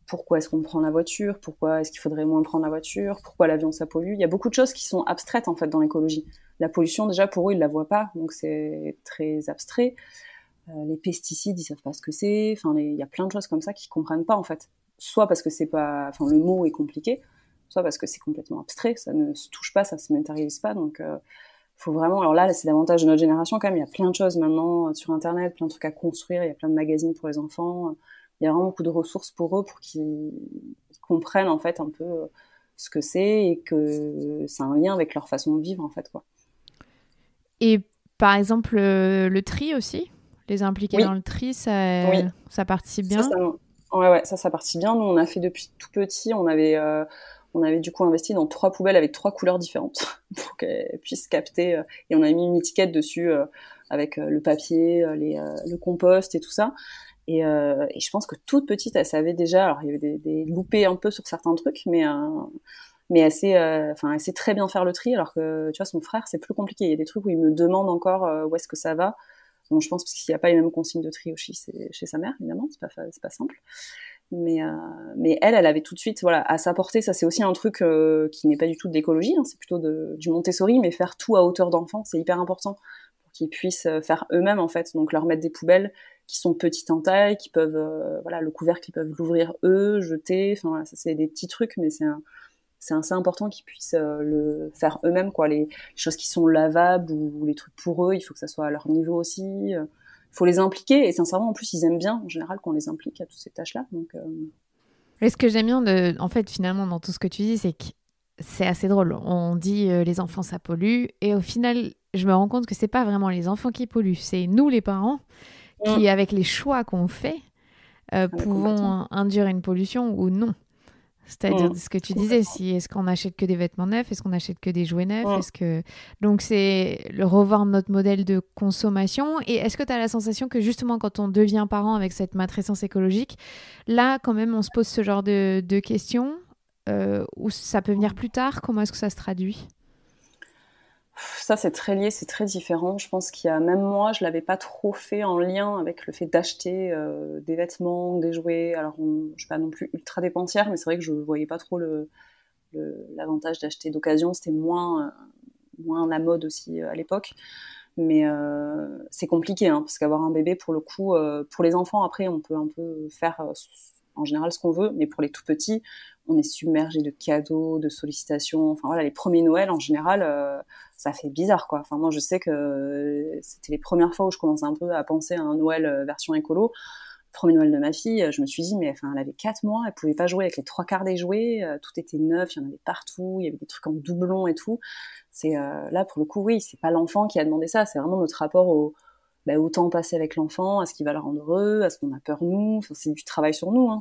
Pourquoi est-ce qu'on prend la voiture ? Pourquoi est-ce qu'il faudrait moins prendre la voiture ? Pourquoi l'avion ça pollue ? Il y a beaucoup de choses qui sont abstraites en fait dans l'écologie. La pollution déjà pour eux ils la voient pas, donc c'est très abstrait. Les pesticides ils savent pas ce que c'est. Enfin il y a plein de choses comme ça qu'ils comprennent pas en fait. Soit parce que c'est pas, enfin le mot est compliqué, soit parce que c'est complètement abstrait, ça ne se touche pas, ça se matérialise pas. Donc faut vraiment. Alors là c'est l'avantage de notre génération quand même. Il y a plein de choses maintenant sur internet, plein de trucs à construire. Il y a plein de magazines pour les enfants. Il y a vraiment beaucoup de ressources pour eux pour qu'ils comprennent en fait un peu ce que c'est et que c'est un lien avec leur façon de vivre en fait, quoi. Et par exemple le tri aussi, les impliquer dans le tri, ça participe bien. Ça participe bien. Nous on a fait depuis tout petit, on avait du coup investi dans 3 poubelles avec 3 couleurs différentes pour qu'elles puissent capter et on a mis une étiquette dessus avec le papier, le compost et tout ça. Et je pense que toute petite, elle savait déjà. Alors il y avait des loupés un peu sur certains trucs, mais elle sait très bien faire le tri. Alors que tu vois, son frère, c'est plus compliqué. Il y a des trucs où il me demande encore où est-ce que ça va. Donc je pense parce qu'il n'y a pas les mêmes consignes de tri chez sa mère, évidemment, c'est pas simple. Mais elle avait tout de suite, voilà, à sa portée. Ça, c'est aussi un truc qui n'est pas du tout de l'écologie, hein, c'est plutôt du Montessori, mais faire tout à hauteur d'enfant, c'est hyper important pour qu'ils puissent faire eux-mêmes, en fait. Donc leur mettre des poubelles qui sont petites en taille, qui peuvent, voilà, le couvercle, ils peuvent l'ouvrir eux, jeter. Enfin, voilà, ça, c'est des petits trucs, mais c'est assez important qu'ils puissent le faire eux-mêmes, quoi. Les choses qui sont lavables ou les trucs pour eux, il faut que ça soit à leur niveau aussi. Faut les impliquer, et sincèrement, en plus, ils aiment bien, en général, qu'on les implique à toutes ces tâches-là. Donc, Et ce que j'aime bien, en fait, finalement, dans tout ce que tu dis, c'est que c'est assez drôle. On dit les enfants, ça pollue, et au final, je me rends compte que c'est pas vraiment les enfants qui polluent, c'est nous, les parents, qui, avec les choix qu'on fait, pouvons induire une pollution ou non. C'est-à-dire ce que tu disais, est-ce qu'on achète que des vêtements neufs, est-ce qu'on achète que des jouets neufs, donc c'est le revoir notre modèle de consommation. Et est-ce que tu as la sensation que justement quand on devient parent avec cette matrescence écologique, là quand même on se pose ce genre de questions, ou ça peut venir plus tard? Comment est-ce que ça se traduit? Ça, c'est très lié, c'est très différent. Je pense qu'il y a, même moi, je l'avais pas trop fait en lien avec le fait d'acheter des vêtements, des jouets. Alors, je suis pas non plus ultra dépensière, mais c'est vrai que je voyais pas trop l'avantage d'acheter d'occasion. C'était moins la mode aussi à l'époque. Mais c'est compliqué, hein, parce qu'avoir un bébé, pour le coup, pour les enfants, après, on peut un peu faire en général ce qu'on veut, mais pour les tout petits, on est submergé de cadeaux, de sollicitations. Enfin voilà, les premiers Noël, en général, ça fait bizarre, quoi. Enfin, moi, je sais que c'était les premières fois où je commençais un peu à penser à un Noël version écolo. Premier Noël de ma fille, je me suis dit, mais enfin, elle avait 4 mois, elle pouvait pas jouer avec les 3 quarts des jouets, tout était neuf, il y en avait partout, il y avait des trucs en doublon et tout. C'est là, pour le coup, oui, c'est pas l'enfant qui a demandé ça, c'est vraiment notre rapport au temps passé avec l'enfant, à ce qui va le rendre heureux, à ce qu'on a peur nous. Enfin, c'est du travail sur nous, hein.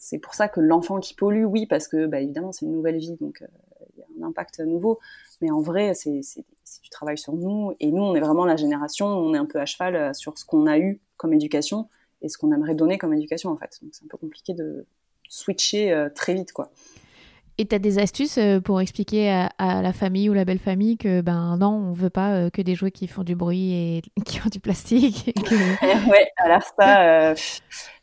C'est pour ça que l'enfant qui pollue, oui, parce que évidemment c'est une nouvelle vie, donc il y a un impact nouveau. Mais en vrai, c'est du travail sur nous. Et nous, on est vraiment la génération, on est un peu à cheval sur ce qu'on a eu comme éducation et ce qu'on aimerait donner comme éducation, en fait. Donc c'est un peu compliqué de switcher très vite, quoi. Et tu as des astuces pour expliquer à la famille ou la belle famille que non, on veut pas que des jouets qui font du bruit et qui ont du plastique. Ouais, alors ça,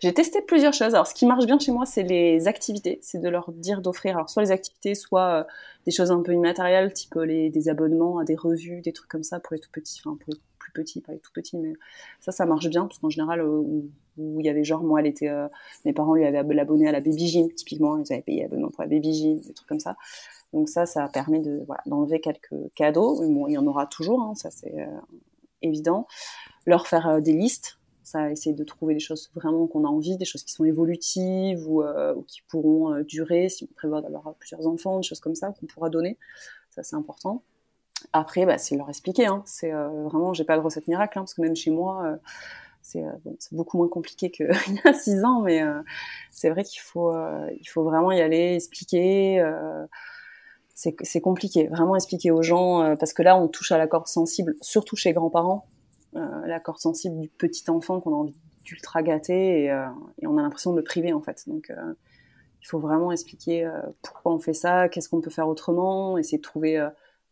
j'ai testé plusieurs choses. Alors ce qui marche bien chez moi, c'est les activités. C'est de leur dire d'offrir alors soit les activités, soit des choses un peu immatérielles, type des abonnements à des revues, des trucs comme ça pour les tout petits, enfin pour les plus petits, pas les tout petits, mais ça marche bien, parce qu'en général, où il y avait genre, moi, mes parents lui avaient l'abonné à la Baby Gym, typiquement, ils avaient payé l'abonnement pour la Baby Gym, des trucs comme ça. Donc ça permet d'enlever quelques cadeaux. Mais bon, il y en aura toujours, hein, ça c'est évident. Leur faire des listes, ça, essayer de trouver des choses vraiment qu'on a envie, des choses qui sont évolutives ou qui pourront durer si on prévoit d'avoir plusieurs enfants, des choses comme ça qu'on pourra donner. Ça, c'est important. Après, c'est leur expliquer, hein. C'est vraiment, j'ai pas de recette miracle, hein, parce que même chez moi, c'est beaucoup moins compliqué qu'il y a 6 ans, mais c'est vrai qu'il faut vraiment y aller, expliquer. C'est compliqué, vraiment expliquer aux gens, parce que là, on touche à la corde sensible, surtout chez les grands-parents, la corde sensible du petit enfant qu'on a envie d'ultra gâter, et on a l'impression de le priver, en fait. Donc, il faut vraiment expliquer pourquoi on fait ça, qu'est-ce qu'on peut faire autrement, essayer de trouver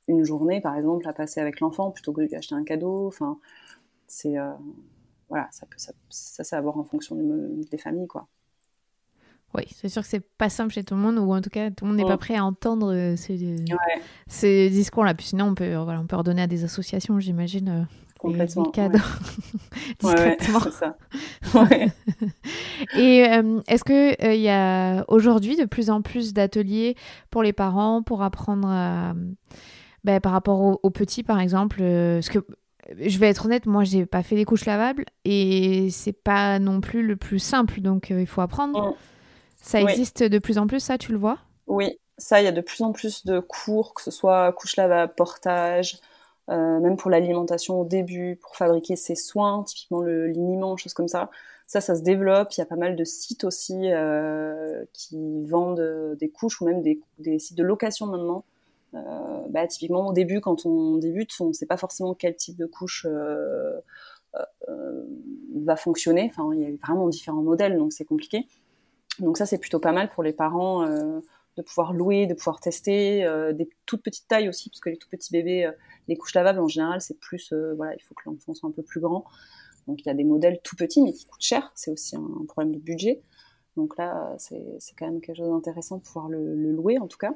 une journée, par exemple, à passer avec l'enfant plutôt que de lui acheter un cadeau. Enfin, c'est voilà, ça à voir en fonction des familles, quoi. Oui, c'est sûr que c'est pas simple chez tout le monde, ou en tout cas, tout le monde n'est pas prêt à entendre ces discours-là. Puis sinon, on peut redonner à des associations, j'imagine, complètement, des cadeaux discrètement. Ouais, c'est ça. Ouais. Et est-ce qu'il y a aujourd'hui de plus en plus d'ateliers pour les parents pour apprendre par rapport aux petits, par exemple, parce que je vais être honnête, moi j'ai pas fait les couches lavables et c'est pas non plus le plus simple, donc il faut apprendre. Ça existe de plus en plus, ça, tu le vois? Oui, ça, il y a de plus en plus de cours, que ce soit couche lavable, portage, même pour l'alimentation au début, pour fabriquer ses soins, typiquement le liniment, choses comme ça. Ça se développe. Il y a pas mal de sites aussi qui vendent des couches, ou même des sites de location maintenant. Typiquement, au début, quand on débute, on ne sait pas forcément quel type de couche va fonctionner. Enfin, il y a vraiment différents modèles, donc c'est compliqué. Donc ça, c'est plutôt pas mal pour les parents de pouvoir louer, de pouvoir tester, des toutes petites tailles aussi, parce que les tout petits bébés, les couches lavables en général, c'est plus, voilà, il faut que l'enfant soit un peu plus grand. Donc il y a des modèles tout petits, mais qui coûtent cher. C'est aussi un problème de budget. Donc là, c'est quand même quelque chose d'intéressant de pouvoir le louer, en tout cas.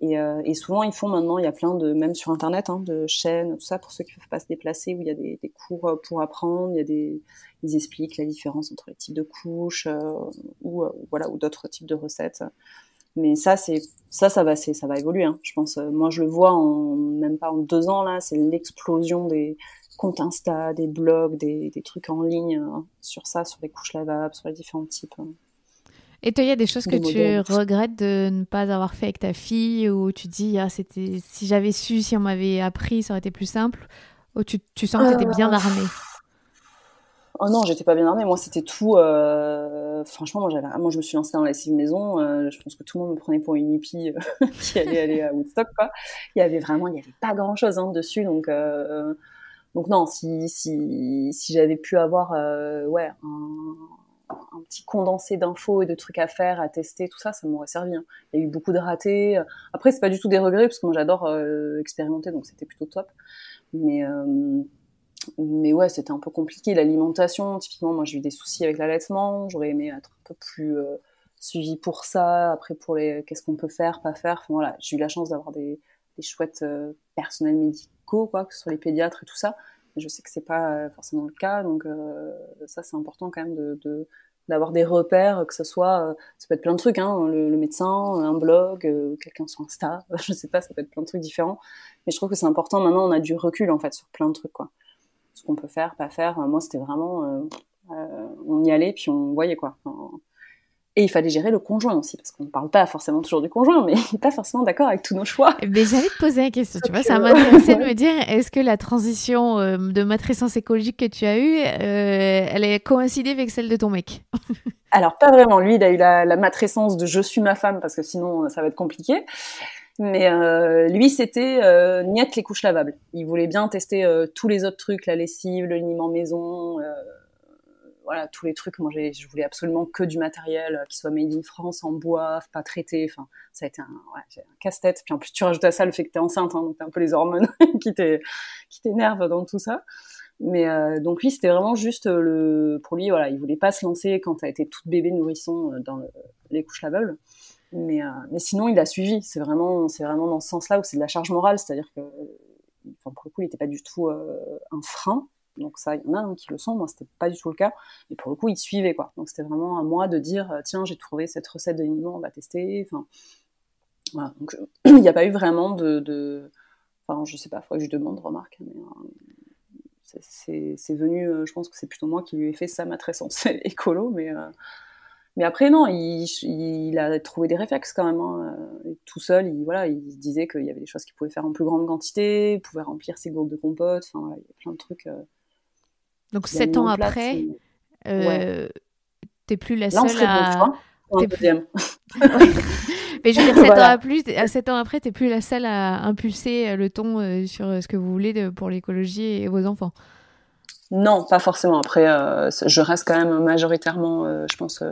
Et souvent, ils font maintenant, il y a plein de, même sur Internet, hein, de chaînes, tout ça, pour ceux qui ne peuvent pas se déplacer, où il y a des cours pour apprendre, ils expliquent la différence entre les types de couches, voilà, ou d'autres types de recettes. Mais ça va évoluer, hein. Je pense, moi, je le vois même pas en 2 ans, là, c'est l'explosion des comptes Insta, des blogs, des trucs en ligne, sur ça, sur les couches lavables, sur les différents types. Et toi, il y a des choses que tu modèles. regrettes de ne pas avoir fait avec ta fille, ou tu te dis, si j'avais su, si on m'avait appris, ça aurait été plus simple, ou tu sens que tu étais bien armée? Oh non, j'étais pas bien armée. Moi, c'était tout. Franchement, moi, je me suis lancée dans la lessive maison. Je pense que tout le monde me prenait pour une hippie qui allait aller à Woodstock, quoi. Il y avait pas grand-chose, hein, dessus. Donc non, si j'avais pu avoir, ouais, un petit condensé d'infos et de trucs à faire, à tester, tout ça, ça m'aurait servi, hein. Il y a eu beaucoup de ratés. Après, c'est pas du tout des regrets, parce que moi, j'adore expérimenter, donc c'était plutôt top. Mais ouais, c'était un peu compliqué. L'alimentation, typiquement, moi j'ai eu des soucis avec l'allaitement. J'aurais aimé être un peu plus suivie pour ça. Après, pour qu'est-ce qu'on peut faire, pas faire. Enfin, voilà, j'ai eu la chance d'avoir des chouettes personnels médicaux, quoi, que ce soit les pédiatres et tout ça. Mais je sais que c'est pas forcément le cas. Donc ça, c'est important quand même d'avoir des repères, que ce soit, ça peut être plein de trucs, hein, le médecin, un blog, quelqu'un sur Insta, je sais pas, ça peut être plein de trucs différents. Mais je trouve que c'est important. Maintenant, on a du recul en fait sur plein de trucs, quoi. Ce qu'on peut faire, pas faire. Moi, c'était vraiment, on y allait puis on voyait, quoi. Enfin, et il fallait gérer le conjoint aussi, parce qu'on ne parle pas forcément toujours du conjoint, mais il n'est pas forcément d'accord avec tous nos choix. Mais j'allais te poser la question, tu vois, ça m'intéressait de me dire, est-ce que la transition de matrescence écologique que tu as eue, elle a coïncidé avec celle de ton mec? Alors, pas vraiment. Lui, il a eu la matrescence de je suis ma femme, parce que sinon, ça va être compliqué. Mais lui, c'était niette les couches lavables. Il voulait bien tester tous les autres trucs, la lessive, le liniment maison, voilà, tous les trucs. Moi, je voulais absolument que du matériel qui soit made in France, en bois, pas traité. Enfin, ça a été un casse-tête. Puis en plus, tu rajoutes à ça le fait que t'es enceinte, hein, donc t'as un peu les hormones qui t'énervent dans tout ça. Mais donc lui, c'était vraiment juste pour lui, voilà, il voulait pas se lancer quand t'as été toute bébé nourrisson dans les couches lavables. Mais sinon, il a suivi. C'est vraiment dans ce sens-là où c'est de la charge morale, c'est-à-dire que, enfin, pour le coup, il n'était pas du tout un frein. Donc ça, il y en a qui le sont. Moi, c'était pas du tout le cas. Et pour le coup, il suivait, quoi. Donc c'était vraiment à moi de dire, tiens, j'ai trouvé cette recette de liniment, on va tester. Enfin, voilà. Donc il n'y a pas eu vraiment enfin, je sais pas, faudrait que je lui demande, remarque. Mais c'est venu. Je pense que c'est plutôt moi qui lui ai fait sa matrescence écolo, mais après, non, il a trouvé des réflexes quand même, hein. Tout seul, il disait qu'il y avait des choses qu'il pouvait faire en plus grande quantité, il pouvait remplir ses gourdes de compote, enfin, voilà, il y a plein de trucs. Donc 7 ans après, t'es plus la Là, on seule serait bon, tu vois, pour un deuxième. Mais je veux dire, 7 Voilà. ans 7 ans après, t'es plus la seule à impulser le ton sur ce que vous voulez pour l'écologie et vos enfants. Non, pas forcément. Après, je reste quand même majoritairement, je pense,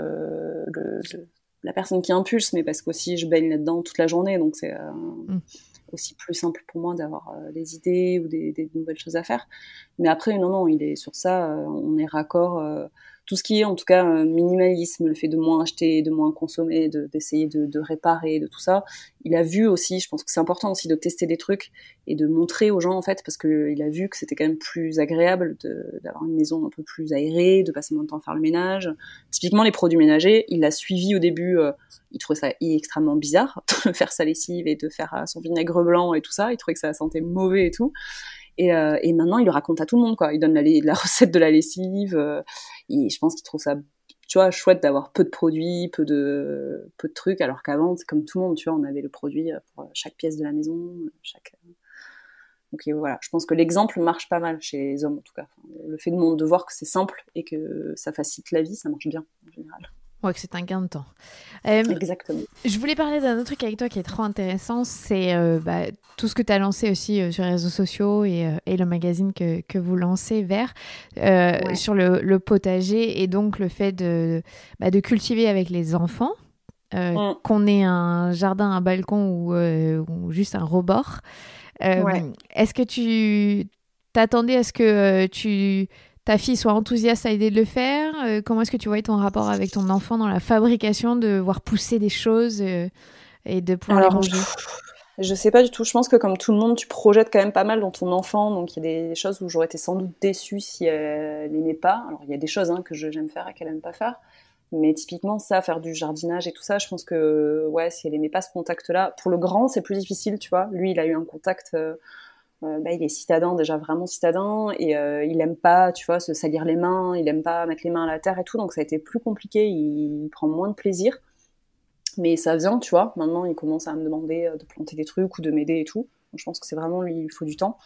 la personne qui impulse, mais parce qu'aussi je baigne là-dedans toute la journée, donc c'est aussi plus simple pour moi d'avoir des idées ou des nouvelles choses à faire. Mais après, non, il est sur ça, on est raccord. Tout ce qui est, en tout cas, minimalisme, le fait de moins acheter, de moins consommer, d'essayer de réparer, de tout ça. Il a vu aussi, je pense que c'est important aussi de tester des trucs et de montrer aux gens, en fait, parce qu'il a vu que c'était quand même plus agréable d'avoir une maison un peu plus aérée, de passer moins de temps à faire le ménage. Typiquement, les produits ménagers, il l'a suivi au début, il trouvait ça extrêmement bizarre de faire sa lessive et de faire son vinaigre blanc et tout ça. Il trouvait que ça sentait mauvais et tout. Et maintenant, il le raconte à tout le monde, quoi. Il donne la recette de la lessive. Et je pense qu'il trouve ça, tu vois, chouette d'avoir peu de produits, peu de trucs, alors qu'avant, c'est comme tout le monde, tu vois, on avait le produit pour chaque pièce de la maison, Donc voilà, je pense que l'exemple marche pas mal chez les hommes, en tout cas. Enfin, le fait de voir que c'est simple et que ça facilite la vie, ça marche bien, en général. Ouais, que c'est un gain de temps. Exactement. Je voulais parler d'un autre truc avec toi qui est trop intéressant, c'est tout ce que tu as lancé aussi sur les réseaux sociaux et le magazine que vous lancez vers sur le potager, et donc le fait de cultiver avec les enfants. qu'on ait un jardin, un balcon ou juste un rebord. Ouais. Est-ce que tu t'attendais à ce que ta fille soit enthousiaste à l'idée de le faire? Comment est-ce que tu voyais ton rapport avec ton enfant dans la fabrication, de voir pousser des choses et de pouvoir les Alors, manger? je sais pas du tout. Je pense que comme tout le monde, tu projettes quand même pas mal dans ton enfant. Donc, il y a des choses où j'aurais été sans doute déçue si elle n'aimait pas. Alors, il y a des choses que j'aime faire et qu'elle aime pas faire. Mais typiquement, ça, faire du jardinage et tout ça, je pense que, ouais, si elle aimait pas ce contact-là, pour le grand, c'est plus difficile, tu vois. Lui, il a eu un contact, il est citadin, déjà vraiment citadin, et il aime pas, tu vois, se salir les mains, il aime pas mettre les mains à la terre et tout, donc ça a été plus compliqué, il prend moins de plaisir. Mais ça vient, tu vois. Maintenant, il commence à me demander de planter des trucs ou de m'aider et tout. Donc, je pense que c'est vraiment lui, il faut du temps.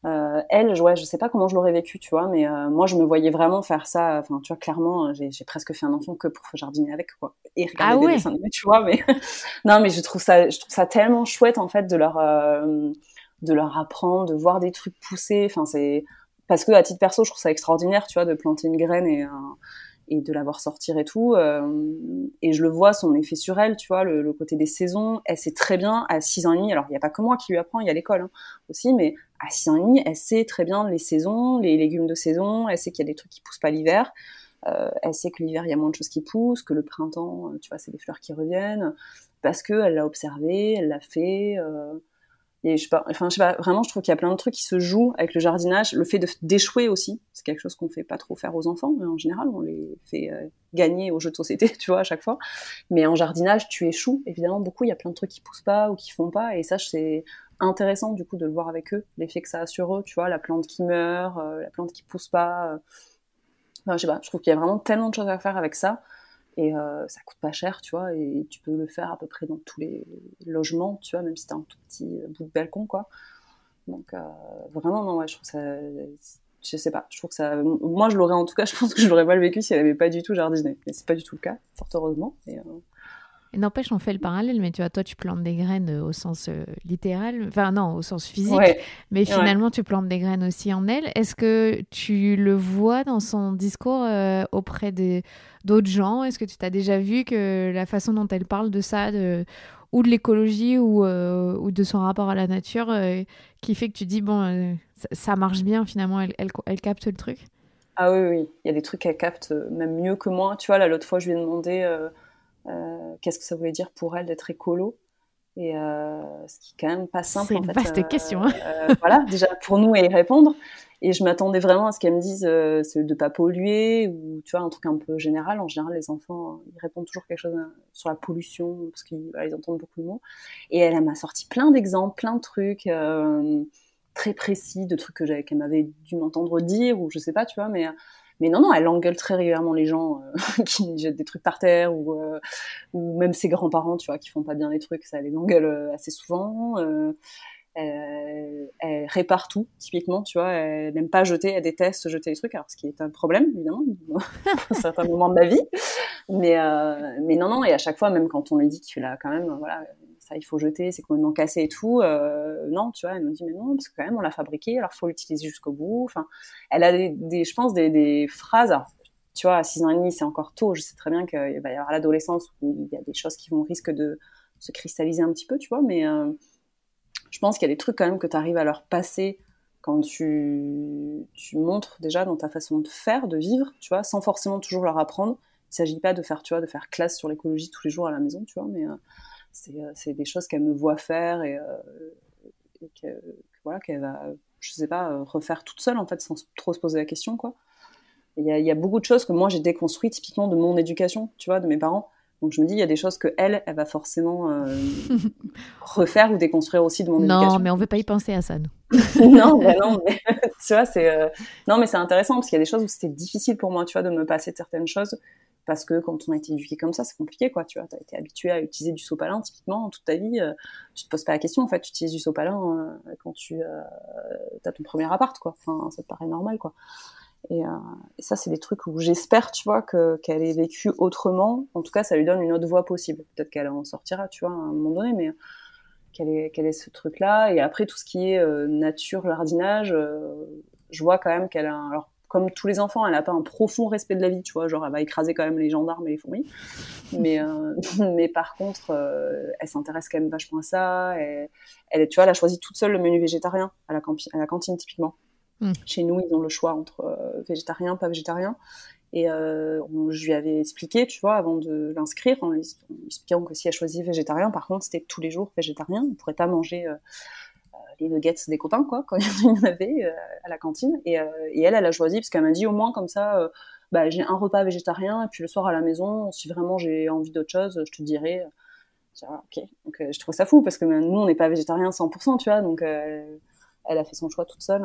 Elle, ouais, je sais pas comment je l'aurais vécu, tu vois, mais moi, je me voyais vraiment faire ça. Enfin, tu vois, clairement, j'ai presque fait un enfant que pour jardiner avec, quoi, et Ah regarder des ouais. dessins animés, tu vois. Mais non, mais je trouve ça tellement chouette en fait de leur apprendre, de voir des trucs pousser. Enfin, c'est parce que à titre perso, je trouve ça extraordinaire, tu vois, de planter une graine et de la voir sortir et tout. Et je le vois, son effet sur elle, tu vois, le côté des saisons. Elle sait très bien, à 6 ans et demi, alors il n'y a pas que moi qui lui apprend, il y a l'école aussi, mais à 6 ans et demi, elle sait très bien les saisons, les légumes de saison, elle sait qu'il y a des trucs qui poussent pas l'hiver, elle sait que l'hiver, il y a moins de choses qui poussent, que le printemps, tu vois, c'est des fleurs qui reviennent, parce qu'elle l'a observé, elle l'a fait... Et je sais pas, vraiment, je trouve qu'il y a plein de trucs qui se jouent avec le jardinage. Le fait d'échouer aussi, c'est quelque chose qu'on fait pas trop faire aux enfants, mais en général, on les fait gagner aux jeux de société, tu vois, à chaque fois. Mais en jardinage, tu échoues, évidemment, beaucoup. Il y a plein de trucs qui poussent pas ou qui font pas. Et ça, c'est intéressant, du coup, de le voir avec eux, l'effet que ça a sur eux, tu vois, la plante qui meurt, la plante qui pousse pas. Enfin, je sais pas, je trouve qu'il y a vraiment tellement de choses à faire avec ça. Et ça coûte pas cher, tu vois, et tu peux le faire à peu près dans tous les logements, tu vois, même si t'as un tout petit bout de balcon, quoi. Donc vraiment, non, ouais, je trouve ça, je sais pas, je trouve que ça, moi je l'aurais en tout cas, je pense que je l'aurais mal vécu si elle avait pas du tout jardiné, mais c'est pas du tout le cas, fort heureusement. Et n'empêche, on fait le parallèle, mais tu vois, toi, tu plantes des graines au sens littéral, enfin non, au sens physique, Ouais, mais ouais. finalement, tu plantes des graines aussi en elle. Est-ce que tu le vois dans son discours auprès d'autres gens? Est-ce que tu t'as déjà vu que la façon dont elle parle de ça, ou de l'écologie, ou de son rapport à la nature, qui fait que tu dis, bon, ça marche bien, finalement, elle capte le truc? Ah oui, oui, il y a des trucs qu'elle capte même mieux que moi, tu vois, là l'autre fois je lui ai demandé qu'est-ce que ça voulait dire pour elle d'être écolo. Et ce qui est quand même pas simple C'est en une fait. vaste question, hein. Voilà, déjà pour nous à y répondre. Et je m'attendais vraiment à ce qu'elle me dise c'est de pas polluer ou tu vois un truc un peu général. En général, les enfants ils répondent toujours quelque chose sur la pollution parce qu'ils voilà, ils entendent beaucoup le mot. Et elle m'a sorti plein d'exemples, plein de trucs très précis, de trucs qu'elle m'avait dû m'entendre dire ou je sais pas, tu vois. Mais non, non, elle engueule très régulièrement les gens qui jettent des trucs par terre ou même ses grands-parents, tu vois, qui font pas bien les trucs, ça les engueule assez souvent. Elle répare tout, typiquement, tu vois, elle n'aime pas jeter, elle déteste jeter les trucs, alors ce qui est un problème, évidemment, à certains moments de ma vie. Mais non, non, et à chaque fois, même quand on lui dit qu'il a quand même, voilà, ça il faut jeter, c'est complètement cassé et tout, non, tu vois, elle nous dit, mais non, parce que quand même, on l'a fabriqué, alors faut l'utiliser jusqu'au bout. Enfin, elle a je pense, des phrases, alors, tu vois, à 6 ans et demi, c'est encore tôt, je sais très bien qu'il va y avoir l'adolescence où il y a des choses qui vont risquer de se cristalliser un petit peu, tu vois, mais je pense qu'il y a des trucs quand même que tu arrives à leur passer quand tu montres déjà dans ta façon de faire, de vivre, tu vois, sans forcément toujours leur apprendre. Il s'agit pas de faire, tu vois, de faire classe sur l'écologie tous les jours à la maison, tu vois, mais c'est des choses qu'elle me voit faire et voilà, qu'elle va, je sais pas, refaire toute seule, en fait, sans trop se poser la question, quoi. Il y a beaucoup de choses que moi j'ai déconstruites typiquement de mon éducation, tu vois, de mes parents. Donc je me dis, il y a des choses que elle va forcément refaire ou déconstruire aussi de mon Non, éducation. mais on veut pas y penser à ça, nous. Non, bah non, mais, tu vois, non, mais c'est intéressant parce qu'il y a des choses où c'était difficile pour moi, tu vois, de me passer de certaines choses parce que quand on a été éduqué comme ça, c'est compliqué, quoi, tu vois. T'as été habitué à utiliser du sopalin, typiquement, toute ta vie. Tu te poses pas la question, en fait, tu utilises du sopalin quand tu as ton premier appart, quoi. Enfin, ça te paraît normal, quoi. Et, euh, et ça, c'est des trucs où j'espère, tu vois, qu'elle ait vécu autrement. En tout cas, ça lui donne une autre voie possible. Peut-être qu'elle en sortira, tu vois, à un moment donné, mais qu'elle ait ce truc-là. Et après, tout ce qui est nature, jardinage, je vois quand même qu'elle a alors, comme tous les enfants, elle n'a pas un profond respect de la vie, tu vois, genre elle va écraser quand même les gendarmes et les fourmis. Mais, mais par contre, elle s'intéresse quand même vachement à ça. Tu vois, elle a choisi toute seule le menu végétarien à la cantine typiquement. Chez nous, ils ont le choix entre végétarien, pas végétarien. Et je lui avais expliqué, tu vois, avant de l'inscrire, en expliquant que si elle choisit végétarien, par contre, c'était tous les jours végétarien. On ne pourrait pas manger les nuggets des copains, quoi, quand il y en avait à la cantine. Et elle a choisi, parce qu'elle m'a dit, au moins, comme ça, j'ai un repas végétarien, et puis le soir à la maison, si vraiment j'ai envie d'autre chose, je te dirai. Ok. Donc, je trouve ça fou, parce que nous, on n'est pas végétarien 100%, tu vois, donc elle a fait son choix toute seule.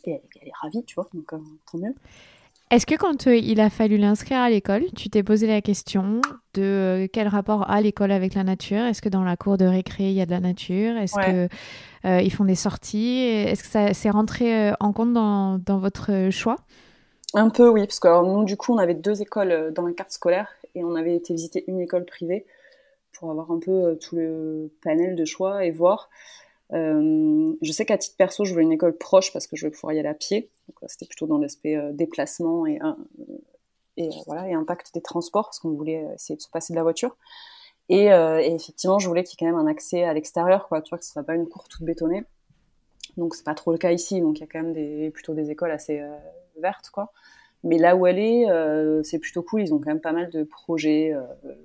Et elle est ravie, tu vois, donc tant mieux. Est-ce que quand il a fallu l'inscrire à l'école, tu t'es posé la question de quel rapport a l'école avec la nature? Est-ce que dans la cour de récré, il y a de la nature? Est-ce que ils font des sorties? Est-ce que ça s'est rentré en compte dans votre choix? Un peu, oui, parce que alors, nous, du coup, on avait 2 écoles dans la carte scolaire et on avait été visiter une école privée pour avoir un peu tout le panel de choix et voir. Je sais qu'à titre perso, je voulais une école proche parce que je voulais pouvoir y aller à pied. Donc, c'était plutôt dans l'aspect déplacement et impact des transports parce qu'on voulait essayer de se passer de la voiture. Et effectivement, je voulais qu'il y ait quand même un accès à l'extérieur, quoi. Tu vois, que ce soit pas une cour toute bétonnée. Donc, c'est pas trop le cas ici. Donc, il y a quand même plutôt des écoles assez vertes, quoi. Mais là où elle est, c'est plutôt cool. Ils ont quand même pas mal de projets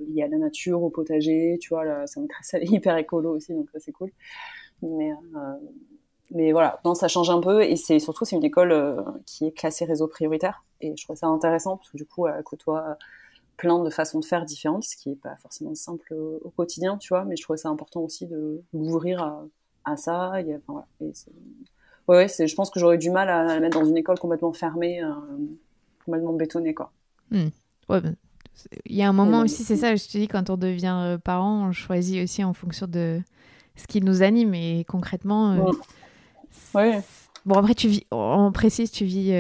liés à la nature, au potager. Tu vois, là, ça m'intéresse, elle est hyper écolo aussi, donc ça, c'est cool. Mais voilà, non, ça change un peu et c'est une école qui est classée réseau prioritaire et je trouve ça intéressant parce que du coup elle côtoie plein de façons de faire différentes, ce qui est pas forcément simple au quotidien, tu vois, mais je trouvais ça important aussi de l'ouvrir à ça. Je pense que j'aurais du mal à la mettre dans une école complètement fermée, complètement bétonnée, quoi. Ouais, il y a un moment aussi, c'est ça, je te dis, quand on devient parent, on choisit aussi en fonction de ce qui nous anime et concrètement bon, après on précise, tu vis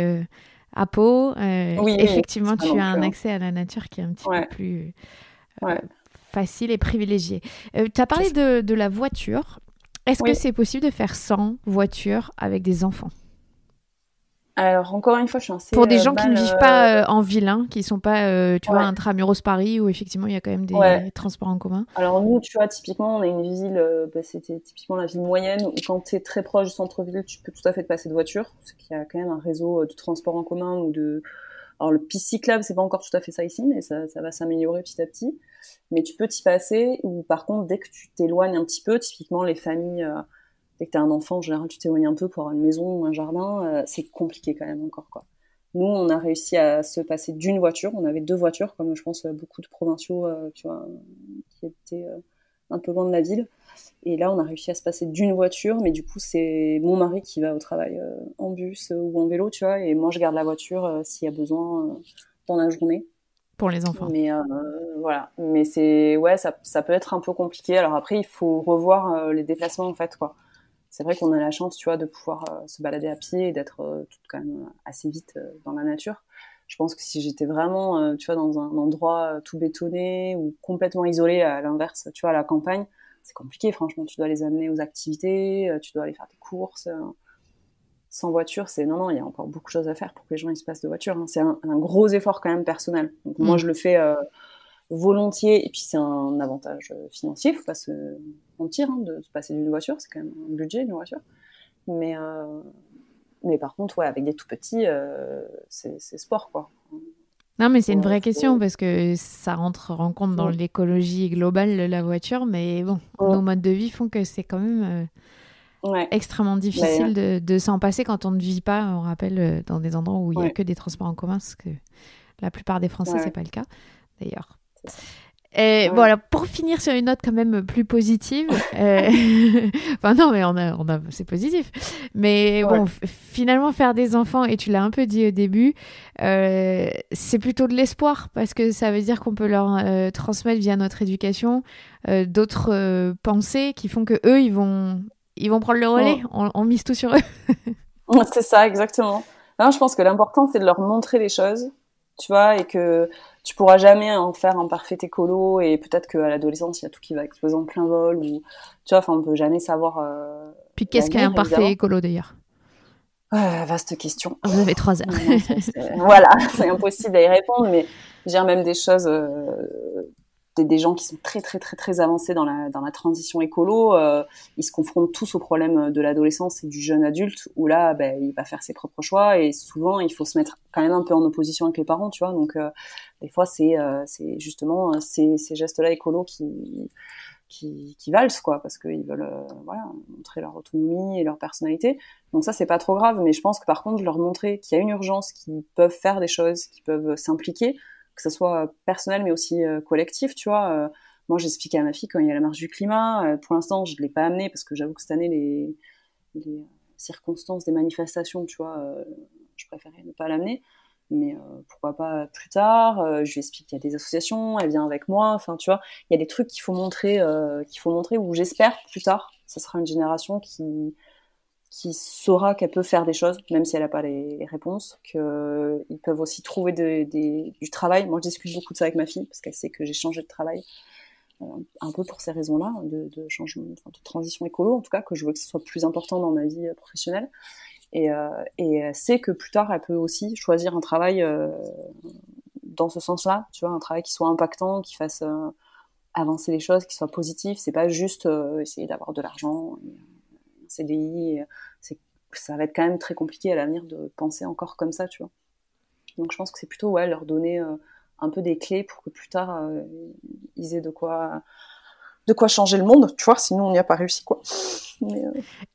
à Pau, effectivement tu as un accès à la nature qui est un petit peu plus facile et privilégié. Tu as parlé de la voiture. Est-ce que c'est possible de faire sans voiture avec des enfants? Alors, encore une fois, je suis assez... Pour des gens qui ne vivent pas en ville, hein, qui ne sont pas, tu vois, intramuros Paris, où effectivement, il y a quand même des transports en commun. Alors, nous, tu vois, typiquement, on a une ville, c'était typiquement la ville moyenne, où quand tu es très proche du centre-ville, tu peux tout à fait te passer de voiture, parce qu'il y a quand même un réseau de transports en commun ou de... Alors, le piste cyclable, c'est pas encore tout à fait ça ici, mais ça va s'améliorer petit à petit. Mais tu peux t'y passer, ou par contre, dès que tu t'éloignes un petit peu, typiquement, les familles... dès que t'as un enfant, en général, tu t'éloignes un peu pour avoir une maison ou un jardin, c'est compliqué quand même encore, quoi. Nous, on a réussi à se passer d'une voiture. On avait 2 voitures, comme je pense beaucoup de provinciaux, tu vois, qui étaient un peu loin de la ville. Et là, on a réussi à se passer d'une voiture, mais du coup, c'est mon mari qui va au travail en bus ou en vélo, tu vois, et moi, je garde la voiture s'il y a besoin dans la journée. Pour les enfants. Mais voilà. Mais ça peut être un peu compliqué. Alors après, il faut revoir les déplacements, en fait, quoi. C'est vrai qu'on a la chance, tu vois, de pouvoir se balader à pied et d'être quand même assez vite dans la nature. Je pense que si j'étais vraiment, tu vois, dans un endroit tout bétonné ou complètement isolé, à l'inverse, tu vois, à la campagne, c'est compliqué, franchement. Tu dois les amener aux activités, tu dois aller faire des courses. Sans voiture, non, il y a encore beaucoup de choses à faire pour que les gens ils se passent de voiture. Hein. C'est un gros effort quand même personnel. Donc moi, je le fais volontiers, et puis c'est un avantage financier, faut pas se mentir, hein, de se passer d'une voiture, c'est quand même un budget, une voiture. Mais par contre, avec des tout petits, c'est sport, quoi. Non, mais c'est une vraie question, parce que ça rentre en compte dans l'écologie globale de la voiture, mais bon, nos modes de vie font que c'est quand même extrêmement difficile de s'en passer quand on ne vit pas, on rappelle, dans des endroits où il n'y a que des transports en commun, parce que la plupart des Français, c'est pas le cas, d'ailleurs. Bon, alors, pour finir sur une note quand même plus positive, enfin non, mais c'est positif, mais bon, finalement faire des enfants, et tu l'as un peu dit au début, c'est plutôt de l'espoir, parce que ça veut dire qu'on peut leur transmettre via notre éducation d'autres pensées qui font que eux ils vont prendre le relais, on mise tout sur eux. C'est ça, exactement. Non, je pense que l'important c'est de leur montrer les choses, tu vois, et que tu pourras jamais en faire un parfait écolo, et peut-être qu'à l'adolescence, il y a tout qui va exploser en plein vol, ou, tu vois, enfin, on peut jamais savoir. Puis qu'est-ce qu'un parfait écolo, d'ailleurs? Vaste question. Vous avez 3 heures. Voilà, c'est impossible à y répondre, mais je dirais même des choses, des gens qui sont très très très très avancés dans la transition écolo, ils se confrontent tous au problème de l'adolescence et du jeune adulte, où là, il va faire ses propres choix, et souvent il faut se mettre quand même un peu en opposition avec les parents, tu vois. Donc des fois c'est justement ces gestes-là écolos qui valsent, quoi, parce qu'ils veulent montrer leur autonomie et leur personnalité. Donc ça, c'est pas trop grave, mais je pense que par contre, leur montrer qu'il y a une urgence, qu'ils peuvent faire des choses, qu'ils peuvent s'impliquer, que ce soit personnel mais aussi collectif, tu vois. Moi, j'expliquais à ma fille quand il y a la marche du climat, pour l'instant, je l'ai pas amenée parce que j'avoue que cette année, les circonstances des manifestations, tu vois, je préférais ne pas l'amener. Mais pourquoi pas plus tard, je lui explique qu'il y a des associations, elle vient avec moi, enfin tu vois, il y a des trucs qu'il faut montrer où j'espère plus tard, ce sera une génération qui saura qu'elle peut faire des choses, même si elle n'a pas les réponses, qu'ils peuvent aussi trouver du travail. Moi je discute beaucoup de ça avec ma fille, parce qu'elle sait que j'ai changé de travail, un peu pour ces raisons-là, de changement, de transition écolo en tout cas, que je veux que ce soit plus important dans ma vie professionnelle. Et elle sait que plus tard, elle peut aussi choisir un travail dans ce sens-là, tu vois, un travail qui soit impactant, qui fasse avancer les choses, qui soit positif. C'est pas juste essayer d'avoir de l'argent, un CDI. Ça va être quand même très compliqué à l'avenir de penser encore comme ça, tu vois. Donc je pense que c'est plutôt leur donner un peu des clés pour que plus tard, ils aient de quoi changer le monde, tu vois, sinon on n'y a pas réussi, quoi.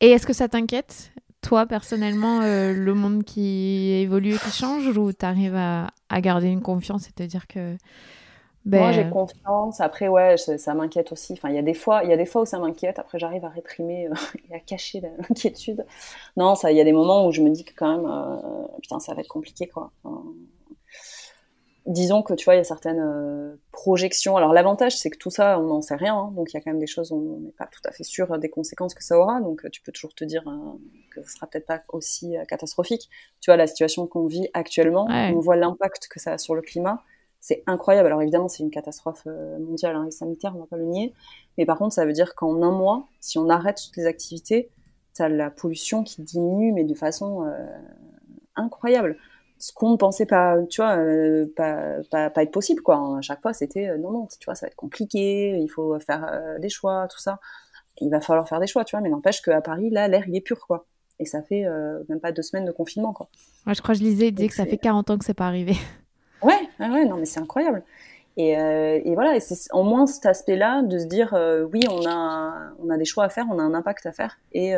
Et est-ce que ça t'inquiète, toi, personnellement, le monde qui évolue et qui change, ou tu arrives à garder une confiance et te dire que... Moi, j'ai confiance. Après, ouais, ça m'inquiète aussi. Enfin, il y a des fois où ça m'inquiète. Après, j'arrive à réprimer et à cacher l'inquiétude. Non, il y a des moments où je me dis que quand même, putain, ça va être compliqué, quoi. Enfin, disons que tu vois, il y a certaines projections. Alors l'avantage, c'est que tout ça, on n'en sait rien, hein, donc il y a quand même des choses où on n'est pas tout à fait sûr des conséquences que ça aura. Donc tu peux toujours te dire que ce sera peut-être pas aussi catastrophique. Tu vois, la situation qu'on vit actuellement, on voit l'impact que ça a sur le climat. C'est incroyable. Alors évidemment, c'est une catastrophe mondiale et sanitaire, on va pas le nier. Mais par contre, ça veut dire qu'en un mois, si on arrête toutes les activités, t'as la pollution qui diminue, mais de façon incroyable. Ce qu'on ne pensait pas, tu vois, pas être possible, quoi. À chaque fois, c'était non, tu vois, ça va être compliqué, il faut faire des choix, tout ça. Il va falloir faire des choix, tu vois, mais n'empêche qu'à Paris, là, l'air, il est pur, quoi. Et ça fait même pas 2 semaines de confinement, quoi. Moi, je crois que je lisais, il disait que ça fait 40 ans que c'est pas arrivé. Ouais, non, mais c'est incroyable. Et voilà, et c'est au moins cet aspect-là de se dire, oui, on a des choix à faire, on a un impact à faire, et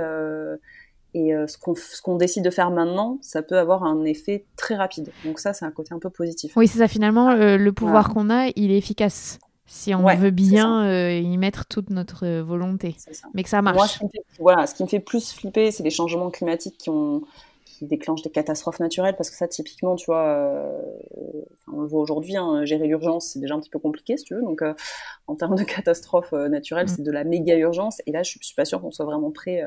ce qu'on décide de faire maintenant, ça peut avoir un effet très rapide. Donc ça, c'est un côté un peu positif. Oui, c'est ça. Finalement, le pouvoir qu'on a, il est efficace. Si on veut bien y mettre toute notre volonté. Mais que ça marche. Moi, ce qui me fait plus flipper, c'est les changements climatiques qui déclenchent des catastrophes naturelles, parce que ça, typiquement, tu vois, on le voit aujourd'hui, hein, gérer l'urgence, c'est déjà un petit peu compliqué, si tu veux. Donc, en termes de catastrophes naturelles, c'est de la méga urgence. Et là, je suis pas sûre qu'on soit vraiment prêt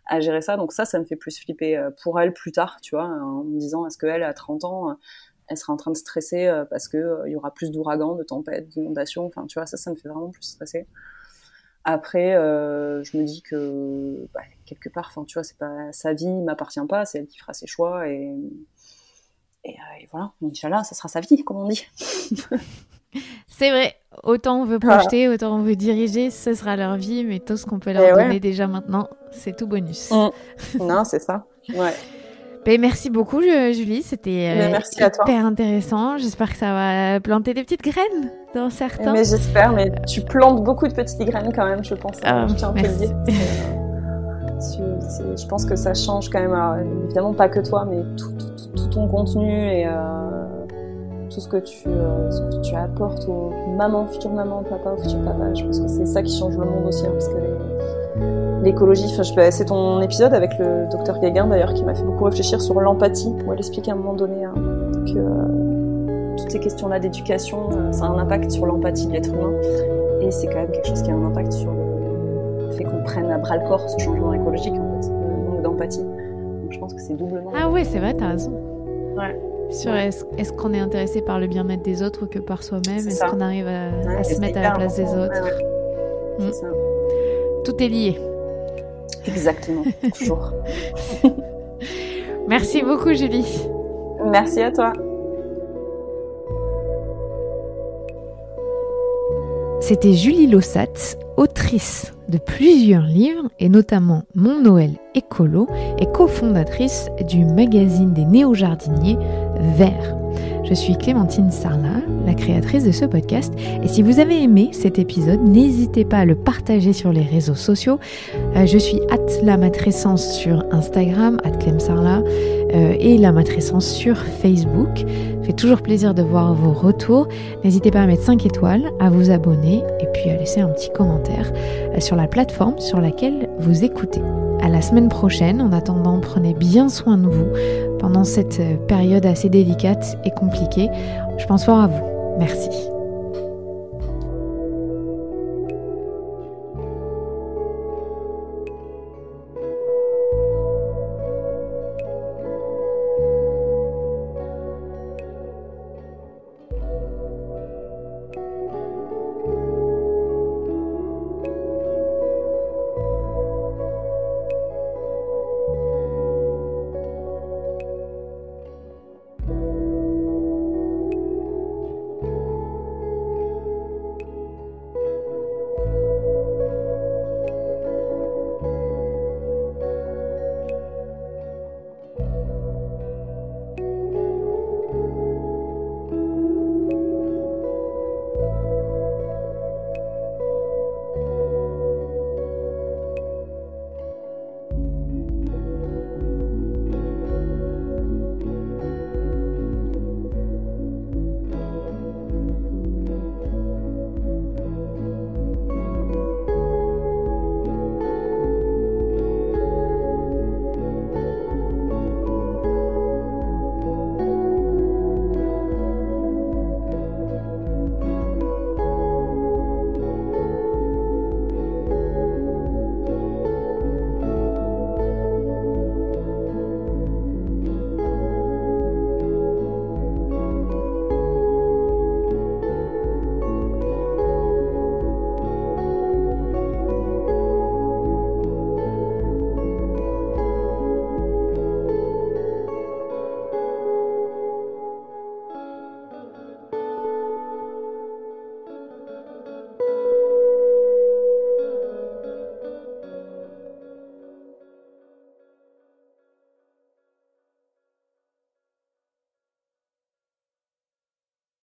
à gérer ça. Donc ça me fait plus flipper pour elle plus tard, tu vois, en me disant, est-ce qu'elle, à 30 ans, elle sera en train de stresser parce que il y aura plus d'ouragans, de tempêtes, d'inondations. Enfin, tu vois, ça me fait vraiment plus stresser. Après, je me dis que quelque part, enfin, tu vois, c'est pas sa vie, m'appartient pas, c'est elle qui fera ses choix, et voilà. Inch'Allah, ça sera sa vie, comme on dit. C'est vrai. Autant on veut projeter, autant on veut diriger, ce sera leur vie, mais tout ce qu'on peut leur donner déjà maintenant, c'est tout bonus. Non, c'est ça. Ouais. Merci beaucoup, Julie. C'était hyper intéressant. J'espère que ça va planter des petites graines dans certains. Mais j'espère, mais tu plantes beaucoup de petites graines quand même, je pense. Je tiens à te le dire. Je pense que ça change quand même. Alors, évidemment, pas que toi, mais tout ton contenu et tout ce que tu apportes aux mamans, futures mamans, papa, aux futurs papas. Je pense que c'est ça qui change le monde aussi, hein, parce que l'écologie, c'est ton épisode avec le docteur Guéguin d'ailleurs qui m'a fait beaucoup réfléchir sur l'empathie, où elle explique à un moment donné que toutes ces questions-là d'éducation, ça a un impact sur l'empathie de l'être humain, et c'est quand même quelque chose qui a un impact sur le fait qu'on prenne à bras le corps ce changement écologique, en fait, le manque d'empathie. Donc je pense que c'est doublement... Ah ouais, c'est vrai, t'as raison. Ouais. Sur est-ce qu'on est intéressé par le bien-être des autres ou que par soi-même, est-ce qu'on arrive à se mettre à la place des autres. C'est ça. Tout est lié. Exactement, toujours. Merci beaucoup Julie. Merci à toi. C'était Julie Lossat, autrice de plusieurs livres et notamment Mon Noël écolo et cofondatrice du magazine des néo-jardiniers Vert. Je suis Clémentine Sarlat, la créatrice de ce podcast, et si vous avez aimé cet épisode, n'hésitez pas à le partager sur les réseaux sociaux. Je suis @lamatrescence sur Instagram, @clemsarlat, et la matrescence sur Facebook. Ça fait toujours plaisir de voir vos retours. N'hésitez pas à mettre 5 étoiles, à vous abonner et puis à laisser un petit commentaire sur la plateforme sur laquelle vous écoutez. À la semaine prochaine. En attendant, prenez bien soin de vous pendant cette période assez délicate et compliquée. Je pense fort à vous. Merci.